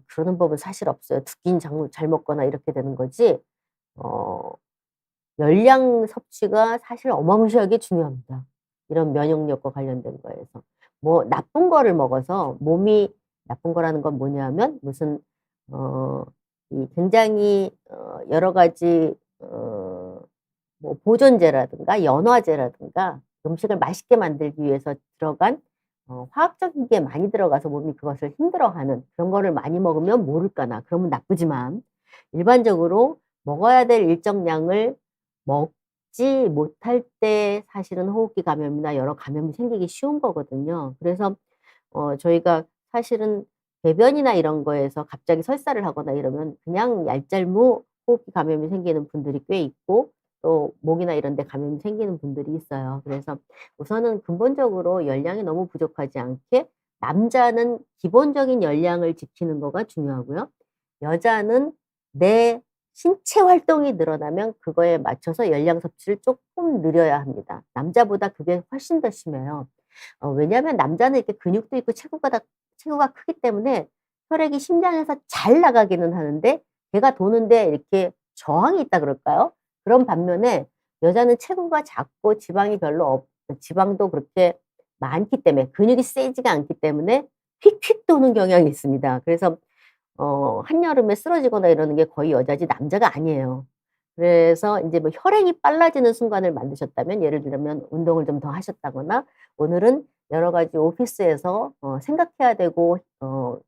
그러는 법은 사실 없어요. 두 끼는 잘 먹거나 이렇게 되는 거지. 어 열량 섭취가 사실 어마무시하게 중요합니다, 이런 면역력과 관련된 거에서. 뭐 나쁜 거를 먹어서 몸이 나쁜 거라는 건 뭐냐면 무슨 어 이 굉장히 여러 가지 뭐 보존제라든가 연화제라든가 음식을 맛있게 만들기 위해서 들어간 화학적인 게 많이 들어가서 몸이 그것을 힘들어하는 그런 거를 많이 먹으면 모를까나 그러면 나쁘지만, 일반적으로 먹어야 될 일정량을 먹지 못할 때 사실은 호흡기 감염이나 여러 감염이 생기기 쉬운 거거든요. 그래서 저희가 사실은 배변이나 이런 거에서 갑자기 설사를 하거나 이러면 그냥 얄짤무 호흡기 감염이 생기는 분들이 꽤 있고, 또 목이나 이런 데 감염이 생기는 분들이 있어요. 그래서 우선은 근본적으로 열량이 너무 부족하지 않게, 남자는 기본적인 열량을 지키는 거가 중요하고요. 여자는 내 신체 활동이 늘어나면 그거에 맞춰서 열량 섭취를 쪼끔 늘려야 합니다. 남자보다 그게 훨씬 더 심해요. 왜냐하면 남자는 이렇게 근육도 있고 체구가 크기 때문에 혈액이 심장에서 잘 나가기는 하는데 배가 도는데 이렇게 저항이 있다 그럴까요? 그런 반면에 여자는 체구가 작고 지방이 별로 지방도 그렇게 많기 때문에 근육이 세지가 않기 때문에 휙휙 도는 경향이 있습니다. 그래서 한여름에 쓰러지거나 이러는 게 거의 여자지 남자가 아니에요. 그래서 인제 뭐 혈행이 빨라지는 순간을 만드셨다면, 예를 들면 운동을 좀 더 하셨다거나 오늘은 여러 가지 오피스에서 생각해야 되고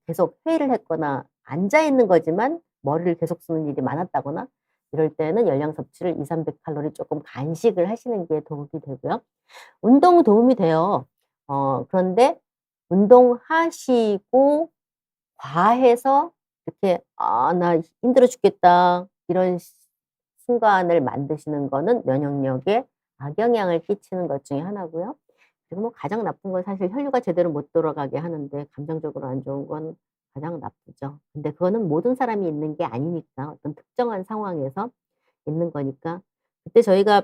계속 회의를 했거나 앉아 있는 거지만 머리를 계속 쓰는 일이 많았다거나 이럴 때는 열량 섭취를 200-300 칼로리 쪼끔 간식을 하시는 게 도움이 되고요. 운동은 도움이 돼요. 그런데 운동하시고 과해서 이렇게 '아 나 힘들어 죽겠다.' 이런 순간을 만드시는 거는 면역력에 악영향을 끼치는 것 중에 하나고요. 그리고 뭐 가장 나쁜 건 사실 혈류가 제대로 못 돌아가게 하는데 감정적으로 안 좋은 건 가장 나쁘죠. 근데 그거는 모든 사람이 있는 게 아니니까 어떤 특정한 상황에서 있는 거니까. 그때 저희가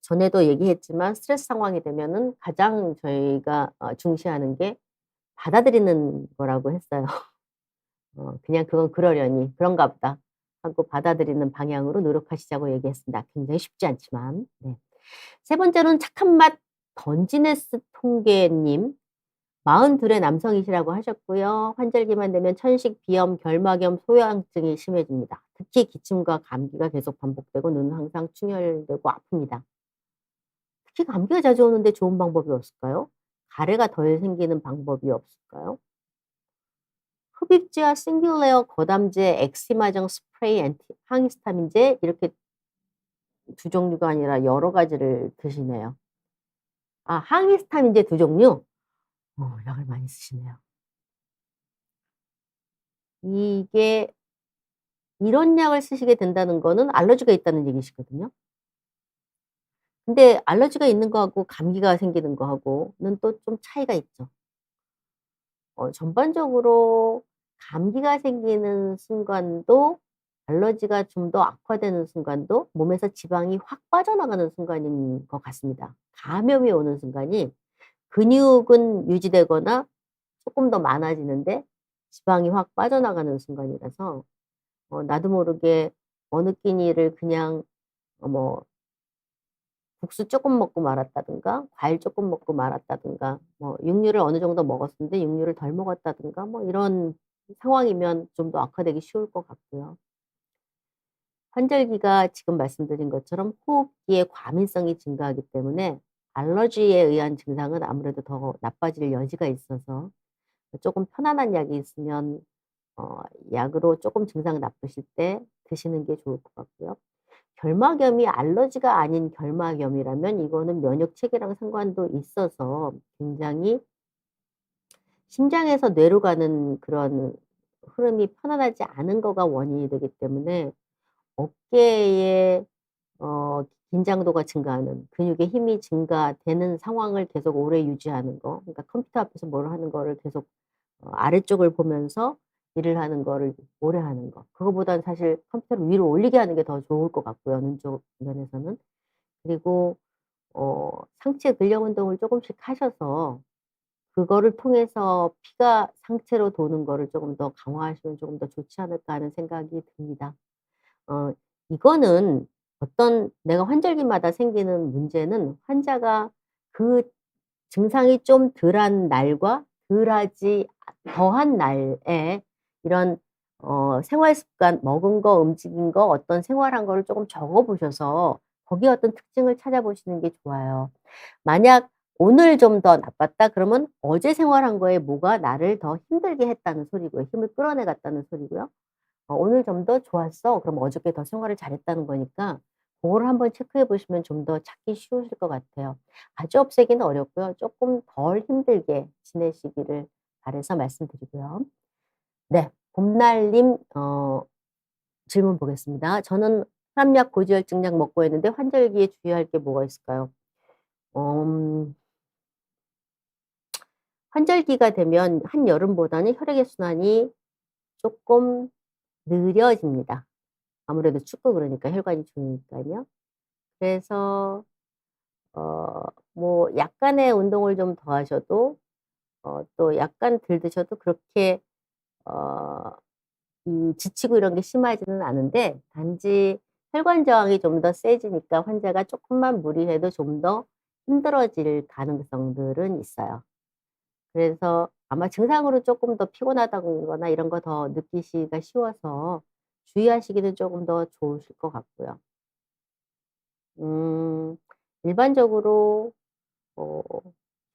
전에도 얘기했지만 스트레스 상황이 되면은 가장 저희가 중시하는 게 받아들이는 거라고 했어요. 그냥 '그건 그러려니. 그런가 보다.' 하고 받아들이는 방향으로 노력하시자고 얘기했습니다. 굉장히 쉽지 않지만. 네. 세 번째로는 착한 맛 던지네스 통계님. 42의 남성이시라고 하셨고요. "환절기만 되면 천식, 비염, 결막염, 소화증이 심해집니다. 특히 기침과 감기가 계속 반복되고 눈은 항상 충혈되고 아픕니다." 특히 감기가 자주 오는데 좋은 방법이 없을까요? 가래가 덜 생기는 방법이 없을까요? 흡입제와 싱귤레어 거담제, 엑시마정 스프레이, 항히스타민제 이렇게 두 종류가 아니라 여러 가지를 드시네요. 아, 항히스타민제 두 종류? 약을 많이 쓰시네요. 이게 이런 약을 쓰시게 된다는 거는 알러지가 있다는 얘기시거든요. 근데 알러지가 있는 거하고 감기가 생기는 거하고는 또 좀 차이가 있죠. 전반적으로 감기가 생기는 순간도, 알러지가 좀 더 악화되는 순간도 몸에서 지방이 확 빠져나가는 순간인 것 같습니다. 감염이 오는 순간이 근육은 유지되거나 쪼끔 더 많아지는데 지방이 확 빠져나가는 순간이라서 나도 모르게 어느 끼니를 그냥 뭐 국수 쪼끔 먹고 말았다든가 과일 쪼끔 먹고 말았다든가 뭐 육류를 어느 정도 먹었는데 육류를 덜 먹었다든가 뭐 이런 상황이면 좀 더 악화되기 쉬울 것 같고요. 환절기가 지금 말씀드린 것처럼 호흡기의 과민성이 증가하기 때문에 알러지에 의한 증상은 아무래도 더 나빠질 여지가 있어서 쪼금 편안한 약이 있으면 어 약으로 쪼끔 증상 나쁘실 때 드시는 게 좋을 것 같고요. 결막염이 알러지가 아닌 결막염이라면 이거는 면역 체계랑 상관도 있어서 굉장히 심장에서 뇌로 가는 그런 흐름이 편안하지 않은 거가 원인이 되기 때문에 어깨에 긴장도가 증가하는 근육의 힘이 증가되는 상황을 계속 오래 유지하는 거, 그러니까 컴퓨터 앞에서 뭘 하는 거를 계속 아래쪽을 보면서 일을 하는 거를 오래 하는 거. 그거보다는 사실 컴퓨터를 위로 올리게 하는 게 더 좋을 것 같고요, 눈 쪽 면에서는. 그리고 상체 근력 운동을 쪼금씩 하셔서 그거를 통해서 피가 상체로 도는 거를 조금 더 강화하시면 조금 더 좋지 않을까 하는 생각이 듭니다. 어 이거는 어떤 내가 환절기마다 생기는 문제는 환자가 그 증상이 좀 덜한 날과 덜하지 더한 날에 이런 생활 습관, 먹은 거, 움직인 거, 어떤 생활한 거를 조금 적어 보셔서 거기에 어떤 특징을 찾아보시는 게 좋아요. 만약 오늘 좀 더 나빴다 그러면 어제 생활한 거에 뭐가 나를 더 힘들게 했다는 소리고요. 힘을 끌어내 갔다는 소리고요. 오늘 좀 더 좋았어. 그럼 어저께 더 생활을 잘했다는 거니까 고거를 한번 체크해 보시면 좀 더 찾기 쉬우실 것 같아요. 아주 없애기는 어렵고요. 쪼끔 덜 힘들게 지내시기를 바라서 말씀드리고요. 네. 봄날님 질문 보겠습니다. "저는 혈압약, 고지혈증 약 먹고 있는데 환절기에 주의할 게 뭐가 있을까요?" 음 환절기가 되면 한여름보다는 혈액의 순환이 쪼끔 느려집니다. 아무래도 춥고 그러니까 혈관이 좋으니깐요. 그래서 뭐 약간의 운동을 좀 더 하셔도 또 약간 덜 드셔도 그렇게 어 이 지치고 이런 게 심하지는 않은데 단지 혈관 저항이 좀 더 세지니까 환자가 쪼끔만 무리해도 좀 더 힘들어질 가능성들은 있어요. 그래서 아마 증상으로 쪼끔 더 피곤하다거나 이런 거 더 느끼기가 쉬워서 주의하시기는 쪼금 더 좋으실 것 같고요. 음 일반적으로 어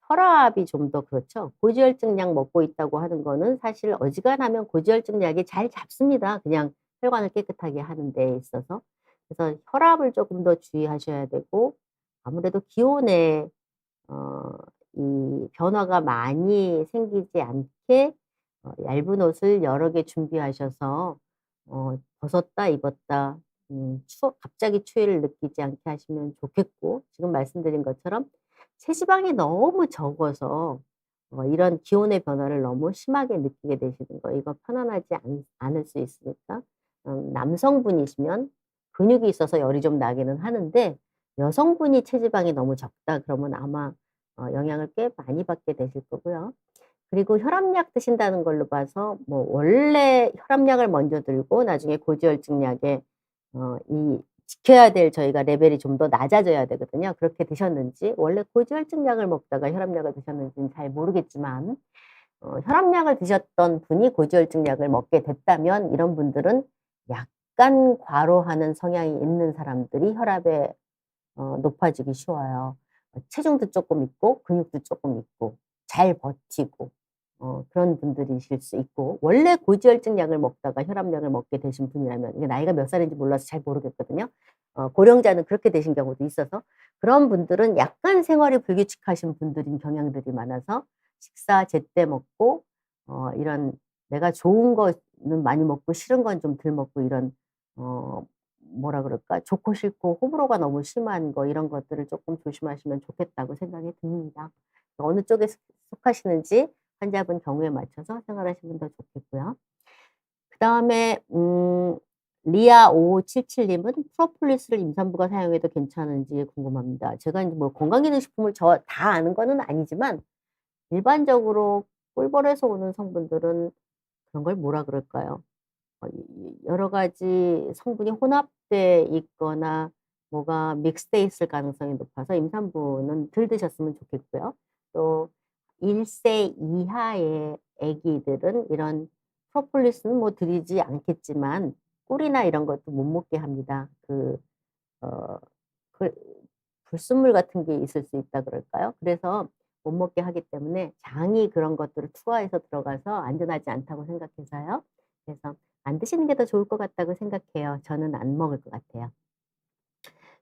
혈압이 좀 더 그렇죠. 고지혈증 약 먹고 있다고 하는 거는 사실 어지간하면 고지혈증 약이 잘 잡습니다, 그냥 혈관을 깨끗하게 하는 데 있어서. 그래서 혈압을 쪼금 더 주의하셔야 되고 아무래도 기온에 어 이 변화가 많이 생기지 않게 얇은 옷을 여러 개 준비하셔서 벗었다 입었다 갑자기 추위를 느끼지 않게 하시면 좋겠고 지금 말씀드린 것처럼 체지방이 너무 적어서 이런 기온의 변화를 너무 심하게 느끼게 되시는 거 이거 편안하지 않을 수 있으니까 남성분이시면 근육이 있어서 열이 좀 나기는 하는데 여성분이 체지방이 너무 적다 그러면 아마 영향을 꽤 많이 받게 되실 거고요. 그리고 혈압약 드신다는 걸로 봐서 뭐 원래 혈압약을 먼저 들고 나중에 고지혈증 약에 이 지켜야 될 저희가 레벨이 좀 더 낮아져야 되거든요. 그렇게 드셨는지 원래 고지혈증 약을 먹다가 혈압약을 드셨는지는 잘 모르겠지만 혈압약을 드셨던 분이 고지혈증 약을 먹게 됐다면 이런 분들은 약간 과로하는 성향이 있는 사람들이 혈압에 높아지기 쉬워요. 체중도 쪼끔 있고 근육도 쪼끔 있고 잘 버티고 그런 분들이실 수 있고 원래 고지혈증 약을 먹다가 혈압약을 먹게 되신 분이라면 이게 나이가 몇 살인지 몰라서 잘 모르겠거든요. 고령자는 그렇게 되신 경우도 있어서 그런 분들은 약간 생활이 불규칙하신 분들인 경향들이 많아서 식사 제때 먹고 이런 내가 좋은 거는 많이 먹고 싫은 건 좀 덜 먹고 이런 어 뭐라 그럴까? 좋고 싫고 호불호가 너무 심한 거 이런 것들을 쪼끔 조심하시면 좋겠다고 생각이 듭니다. 어느 쪽에 속하시는지 환자분 경우에 맞춰서 생활하시면 더 좋겠고요. 그다음에 리아 5577 님은 프로폴리스를 임산부가 사용해도 괜찮은지 궁금합니다. 제가 인제 뭐 건강기능식품을 다 아는 거는 아니지만 일반적으로 꿀벌에서 오는 성분들은 그런 걸 뭐라 그럴까요? 이 여러 가지 성분이 혼합돼 있거나 뭐가 믹스돼 있을 가능성이 높아서 임산부는 덜 드셨으면 좋겠고요. 또 1세 이하의 아기들은 이런 프로폴리스는 뭐 드리지 않겠지만 꿀이나 이런 것도 못 먹게 합니다. 어 그 불순물 같은 게 있을 수 있다 그럴까요? 그래서 못 먹게 하기 때문에 장이 그런 것들을 투하해서 들어가서 안전하지 않다고 생각해서요. 그래서 안 드시는 게 더 좋을 것 같다고 생각해요. 저는 안 먹을 것 같아요.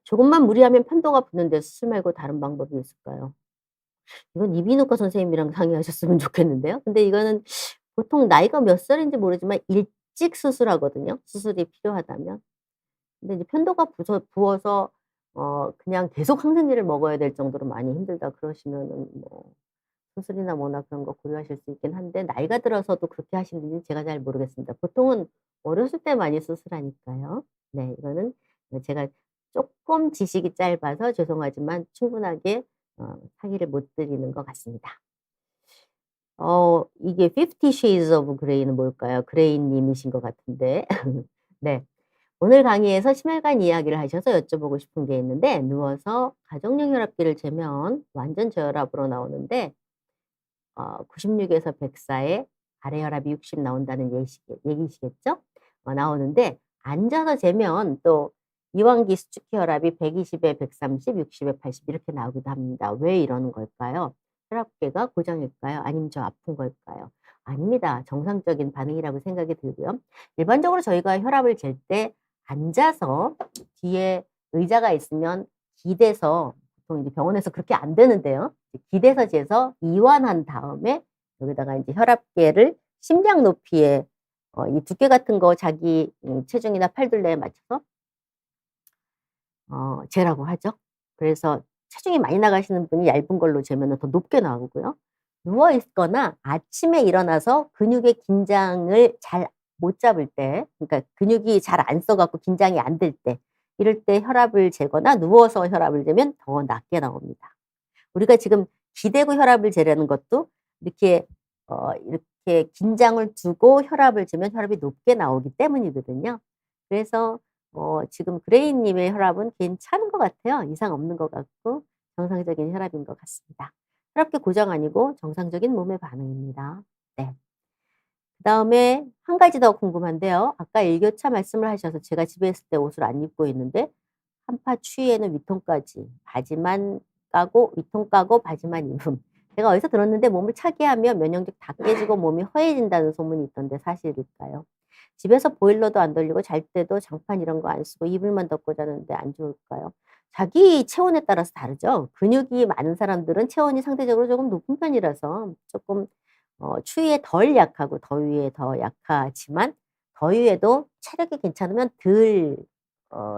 조금만 무리하면 편도가 붓는데 수술 말고 다른 방법이 있을까요? 이건 이비인후과 선생님이랑 상의하셨으면 좋겠는데요. 근데 이거는 보통 나이가 몇 살인지 모르지만 일찍 수술하거든요, 수술이 필요하다면. 근데 이제 편도가 부어서 그냥 계속 항생제를 먹어야 될 정도로 많이 힘들다 그러시면은 뭐 수술이나 뭐나 그런 거 고려하실 수 있긴 한데 나이가 들어서도 그렇게 하시는지 제가 잘 모르겠습니다. 보통은 어렸을 때 많이 수술하니까요. 네. 이거는 제가 쪼끔 지식이 짧아서 죄송하지만 충분하게 상의를 못 드리는 것 같습니다. 이게 Fifty Shades of Grey는 뭘까요? 그레이 님이신 것 같은데. 네. 오늘 강의에서 심혈관 이야기를 하셔서 여쭤보고 싶은 게 있는데 누워서 가정용 혈압계를 재면 완전 저혈압으로 나오는데 96에서 104에 아래 혈압이 60 나온다는 얘기시겠죠? 나오는데 앉아서 재면 또 이완기 수축기 혈압이 120에 130, 60에 80 이렇게 나오기도 합니다. 왜 이러는 걸까요? 혈압계가 고장일까요? 아니면 저 아픈 걸까요? 아닙니다. 정상적인 반응이라고 생각이 들고요. 일반적으로 저희가 혈압을 잴 때 앉아서 뒤에 의자가 있으면 기대서 보통 이제 병원에서 그렇게 안 되는데요. 기대서 재서 이완한 다음에 여기다가 이제 혈압계를 심장 높이에 이 두께 같은 거 자기 체중이나 팔둘레에 맞춰서 재라고 하죠. 그래서 체중이 많이 나가시는 분이 얇은 걸로 재면은 더 높게 나오고요. 누워 있거나 아침에 일어나서 근육의 긴장을 잘 못 잡을 때 그러니까 근육이 잘 안 써 갖고 긴장이 안 될 때 이럴 때 혈압을 재거나 누워서 혈압을 재면 더 낮게 나옵니다. 우리가 지금 기대고 혈압을 재려는 것도 이렇게 긴장을 두고 혈압을 재면 혈압이 높게 나오기 때문이거든요. 그래서 지금 그레이 님의 혈압은 괜찮은 것 같아요. 이상 없는 것 같고 정상적인 혈압인 것 같습니다. 혈압계 고정 아니고 정상적인 몸의 반응입니다. 네. 그다음에 한 가지 더 궁금한데요. 아까 일교차 말씀을 하셔서 제가 집에 있을 때 옷을 안 입고 있는데 한파 추위에는 위통까지 바지만 까고 위통 까고 바지만 입음. 제가 어디서 들었는데 몸을 차게 하면 면역력 다 깨지고 몸이 허해진다는 소문이 있던데 사실일까요? 집에서 보일러도 안 돌리고 잘 때도 장판 이런 거 안 쓰고 이불만 덮고 자는데 안 좋을까요? 자기 체온에 따라서 다르죠. 근육이 많은 사람들은 체온이 상대적으로 조금 높은 편이라서 조금 추위에 덜 약하고 더위에 더 약하지만 더위에도 체력이 괜찮으면 덜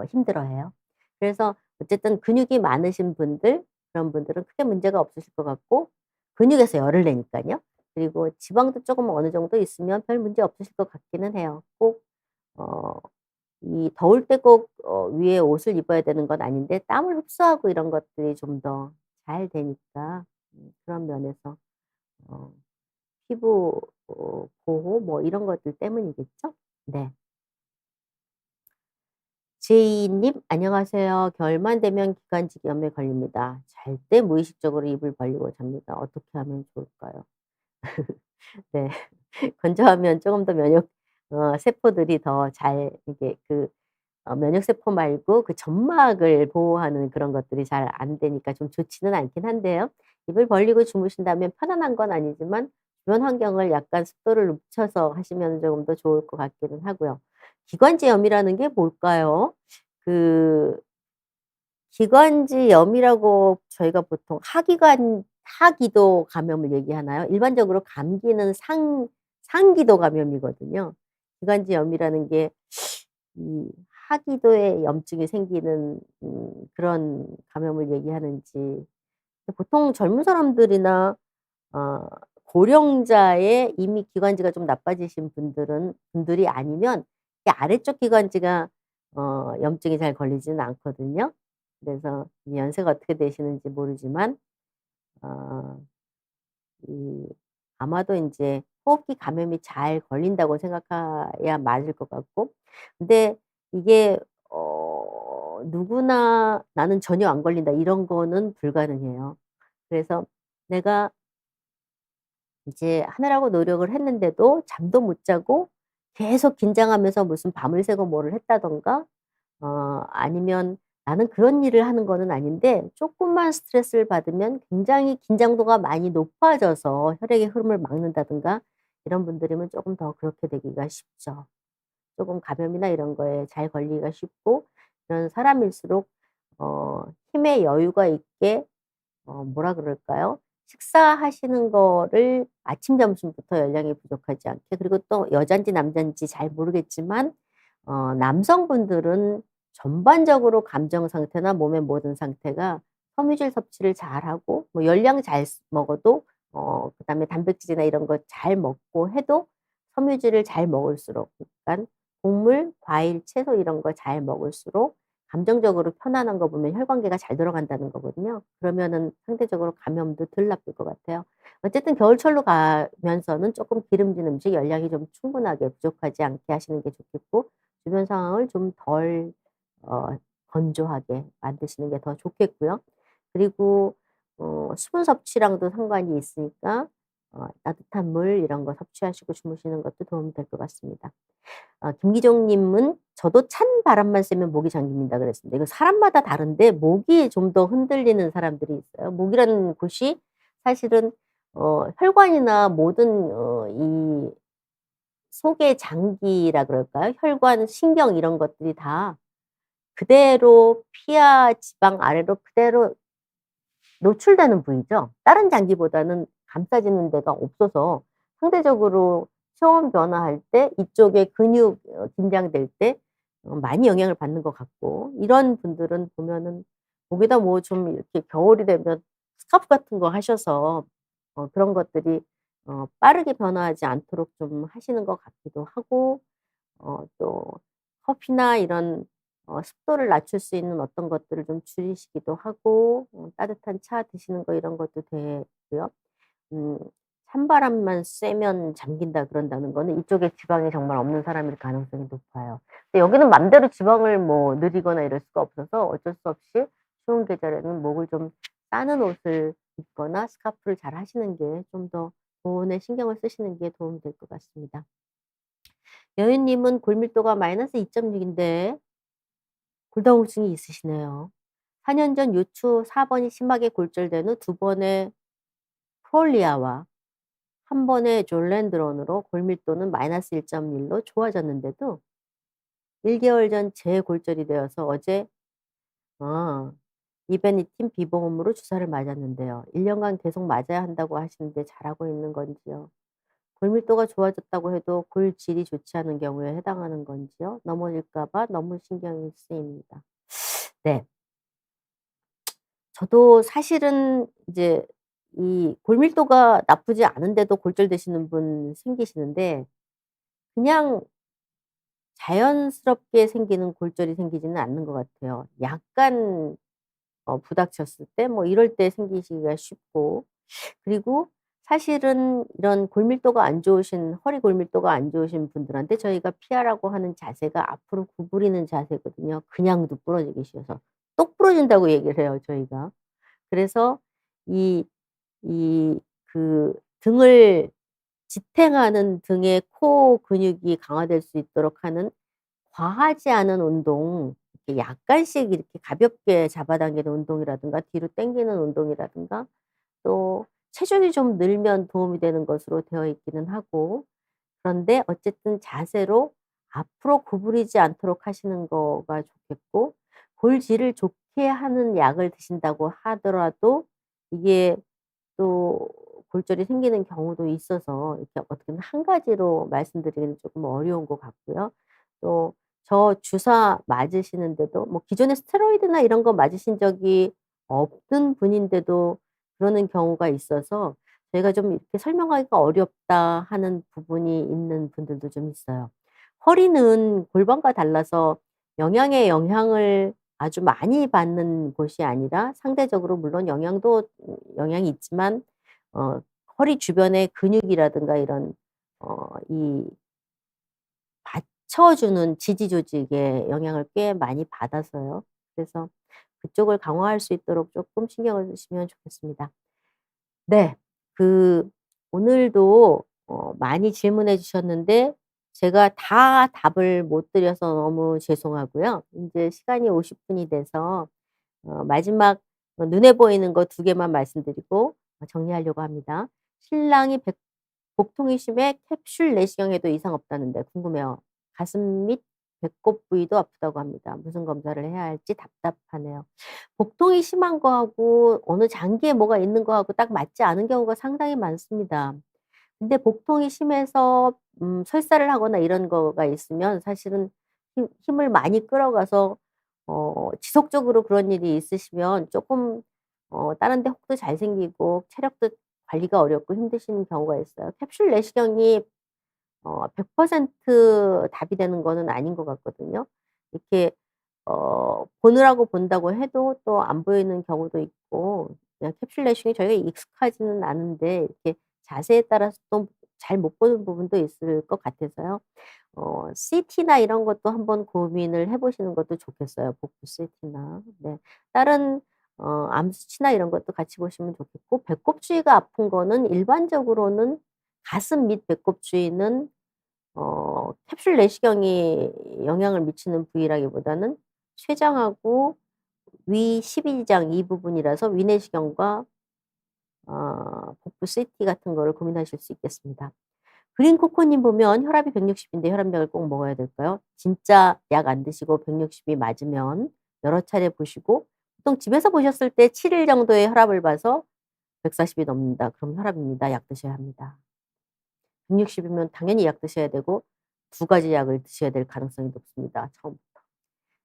힘들어해요. 그래서 어쨌든 근육이 많으신 분들 그런 분들은 크게 문제가 없으실 것 같고 근육에서 열을 내니까요. 그리고 지방도 조금 어느 정도 있으면 별 문제 없으실 것 같기는 해요. 꼭 어 이 더울 때 꼭 위에 옷을 입어야 되는 건 아닌데 땀을 흡수하고 이런 것들이 좀 더 잘 되니까 그런 면에서 어 피부 보호 뭐 이런 것들 때문이겠죠? 네. 제이님 안녕하세요. 겨울만 되면 기관지염에 걸립니다. 잘 때 무의식적으로 입을 벌리고 잡니다. 어떻게 하면 좋을까요? 네. 건조하면 조금 더 면역 세포들이 더 잘 이게 면역 세포 말고 그 점막을 보호하는 그런 것들이 잘 안 되니까 좀 좋지는 않긴 한데요. 입을 벌리고 주무신다면 편안한 건 아니지만 주변 환경을 약간 습도를 높여서 하시면 조금 더 좋을 것 같기는 하고요. 기관지염이라는 게 뭘까요? 그 기관지염이라고 저희가 보통 하기도 감염을 얘기하나요? 일반적으로 감기는 상기도 감염이거든요. 기관지염이라는 게 이 하기도에 염증이 생기는 그런 감염을 얘기하는지 보통 젊은 사람들이나 어 고령자의 이미 기관지가 좀 나빠지신 분들이 아니면 이 아래쪽 기관지가 염증이 잘 걸리지는 않거든요. 그래서 이 연세가 어떻게 되시는지 모르지만 어 이 아마도 인제 호흡기 감염이 잘 걸린다고 생각해야 맞을 것 같고 근데 이게 누구나 '나는 전혀 안 걸린다.' 이런 거는 불가능해요. 그래서 내가 이제 하느라고 노력을 했는데도 잠도 못 자고 계속 긴장하면서 무슨 밤을 새고 뭐를 했다든가 아니면 나는 그런 일을 하는 거는 아닌데 쪼끔만 스트레스를 받으면 굉장히 긴장도가 많이 높아져서 혈액의 흐름을 막는다든가 이런 분들이면 쪼금 더 그렇게 되기가 쉽죠. 쪼금 감염이나 이런 거에 잘 걸리기가 쉽고 이런 사람일수록 힘의 여유가 있게 뭐라 그럴까요? 식사하시는 거를 아침, 점심부터 열량이 부족하지 않게, 그리고 또 여잔지 남잔지 잘 모르겠지만 남성분들은 전반적으로 감정 상태나 몸의 모든 상태가 섬유질 섭취를 잘하고 뭐 열량 잘 먹어도 그다음에 단백질이나 이런 거 잘 먹고 해도 섬유질을 잘 먹을수록, 그러니까 곡물, 과일, 채소 이런 거 잘 먹을수록 감정적으로 편안한 거 보면 혈관계가 잘 돌아간다는 거거든요. 그러면은 상대적으로 감염도 덜 나쁠 것 같아요. 어쨌든 겨울철로 가면서는 조금 기름진 음식, 열량이 좀 충분하게 부족하지 않게 하시는 게 좋겠고, 주변 상황을 좀 덜 어 건조하게 만드시는 게 더 좋겠고요. 그리고 수분 섭취랑도 상관이 있으니까 따뜻한 물 이런 거 섭취하시고 주무시는 것도 도움이 될 것 같습니다. 김기종 님은 "저도 찬 바람만 쐬면 목이 잠깁니다." 그랬습니다. 이거 사람마다 다른데 목이 좀 더 흔들리는 사람들이 있어요. 목이라는 곳이 사실은 혈관이나 모든 이 속의 장기라 그럴까요? 혈관, 신경 이런 것들이 다 그대로 피하 지방 아래로 그대로 노출되는 부위죠. 다른 장기보다는 감싸지는 데가 없어서 상대적으로 체온 변화할 때 이쪽에 근육 긴장될 때 많이 영향을 받는 것 같고, 이런 분들은 보면은 목에다 뭐 좀 이렇게 겨울이 되면 스카프 같은 거 하셔서 그런 것들이 빠르게 변화하지 않도록 좀 하시는 것 같기도 하고, 또 커피나 이런 습도를 낮출 수 있는 어떤 것들을 좀 줄이시기도 하고, 따뜻한 차 드시는 거 이런 것도 되고요. 음 찬바람만 쐬면 잠긴다 그런다는 거는 이쪽에 지방이 정말 없는 사람일 가능성이 높아요. 근데 여기는 맘대로 지방을 뭐 늘리거나 이럴 수가 없어서 어쩔 수 없이 추운 계절에는 목을 좀 따는 옷을 입거나 스카프를 잘 하시는 게 좀 더 보온에 신경을 쓰시는 게 도움이 될 것 같습니다. 여윤님은 골밀도가 -2.6 인데 골다공증이 있으시네요. 4년 전 요추 4 번이 심하게 골절된 후 2 번의 프롤리아와 1 번의 졸렌드론으로 골밀도는 -1.1로 좋아졌는데도 1 개월 전 재골절이 되어서 어제 아 이베니틴 비보험으로 주사를 맞았는데요. 1 년간 계속 맞아야 한다고 하시는데 잘하고 있는 건지요? 골밀도가 좋아졌다고 해도 골질이 좋지 않은 경우에 해당하는 건지요? 넘어질까 봐 너무 신경이 쓰입니다. 네. 저도 사실은 이제 이 골밀도가 나쁘지 않은데도 골절되시는 분 생기시는데, 그냥 자연스럽게 생기는 골절이 생기지는 않는 것 같아요. 약간 부닥쳤을 때 뭐 이럴 때 생기시기가 쉽고, 그리고 사실은 이런 골밀도가 안 좋으신, 허리 골밀도가 안 좋으신 분들한테 저희가 피하라고 하는 자세가 앞으로 구부리는 자세거든요. 그냥도 부러지기 쉬워서. 똑 부러진다고 얘기를 해요, 저희가. 그래서 이 등을 지탱하는 등의 코어 근육이 강화될 수 있도록 하는 과하지 않은 운동, 이렇게 약간씩 이렇게 가볍게 잡아당기는 운동이라든가 뒤로 당기는 운동이라든가, 또 체중이 좀 늘면 도움이 되는 것으로 되어 있기는 하고, 그런데 어쨌든 자세로 앞으로 구부리지 않도록 하시는 거가 좋겠고, 골질을 좋게 하는 약을 드신다고 하더라도 이게 또 골절이 생기는 경우도 있어서 이렇게 어떻게는 한 가지로 말씀드리기는 조금 어려운 것 같고요. 또 주사 맞으시는데도 뭐 기존에 스테로이드나 이런 거 맞으신 적이 없는 분인데도 그러는 경우가 있어서 저희가 좀 이렇게 설명하기가 어렵다 하는 부분이 있는 분들도 좀 있어요. 허리는 골반과 달라서 영양의 영향을 아주 많이 받는 곳이 아니라 상대적으로 물론 영향이 있지만 어 허리 주변의 근육이라든가 이런 이 받쳐주는 지지 조직의 영향을 꽤 많이 받아서요. 그래서 그쪽을 강화할 수 있도록 조금 신경을 쓰시면 좋겠습니다. 네. 그 오늘도 많이 질문해 주셨는데 제가 다 답을 못 드려서 너무 죄송하고요. 인제 시간이 50 분이 돼서 마지막 눈에 보이는 거 2 개만 말씀드리고 정리하려고 합니다. 신랑이 복통이 심해 캡슐 내시경해도 이상 없다는데 궁금해요. 가슴 및 배꼽 부위도 아프다고 합니다. 무슨 검사를 해야 할지 답답하네요. 복통이 심한 거하고 어느 장기에 뭐가 있는 거하고 딱 맞지 않은 경우가 상당히 많습니다. 근데 복통이 심해서 설사를 하거나 이런 거가 있으면 사실은 힘을 많이 끌어가서 지속적으로 그런 일이 있으시면 쪼끔 다른 데 혹도 잘 생기고 체력도 관리가 어렵고 힘드신 경우가 있어요. 캡슐 내시경이 100% 답이 되는 거는 아닌 것 같거든요. 이렇게 보느라고 본다고 해도 또 안 보이는 경우도 있고 그냥 캡슐 내시경이 저희가 익숙하지는 않은데 이렇게 자세에 따라서 또 잘 못 보는 부분도 있을 것 같아서요. CT나 이런 것도 한번 고민을 해 보시는 것도 좋겠어요, 복부 CT나. 네. 다른 암 수치나 이런 것도 같이 보시면 좋겠고 배꼽 주위가 아픈 거는 일반적으로는 가슴 및 배꼽 주위는 캡슐 내시경이 영향을 미치는 부위라기보다는 췌장하고 위 12장 이 부분이라서 위내시경과 복부 CT 같은 거를 고민하실 수 있겠습니다. 그린 코코님 보면 혈압이 160 인데 혈압약을 꼭 먹어야 될까요? 진짜 약 안 드시고 160이 맞으면 여러 차례 보시고 보통 집에서 보셨을 때 7일 정도의 혈압을 봐서 140이 넘는다. 그럼 혈압입니다. 약 드셔야 합니다. 160 이면 당연히 약 드셔야 되고 두 가지 약을 드셔야 될 가능성이 높습니다, 처음부터.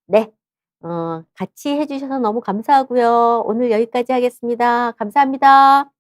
네. 같이 해 주셔서 너무 감사하고요. 오늘 여기까지 하겠습니다. 감사합니다.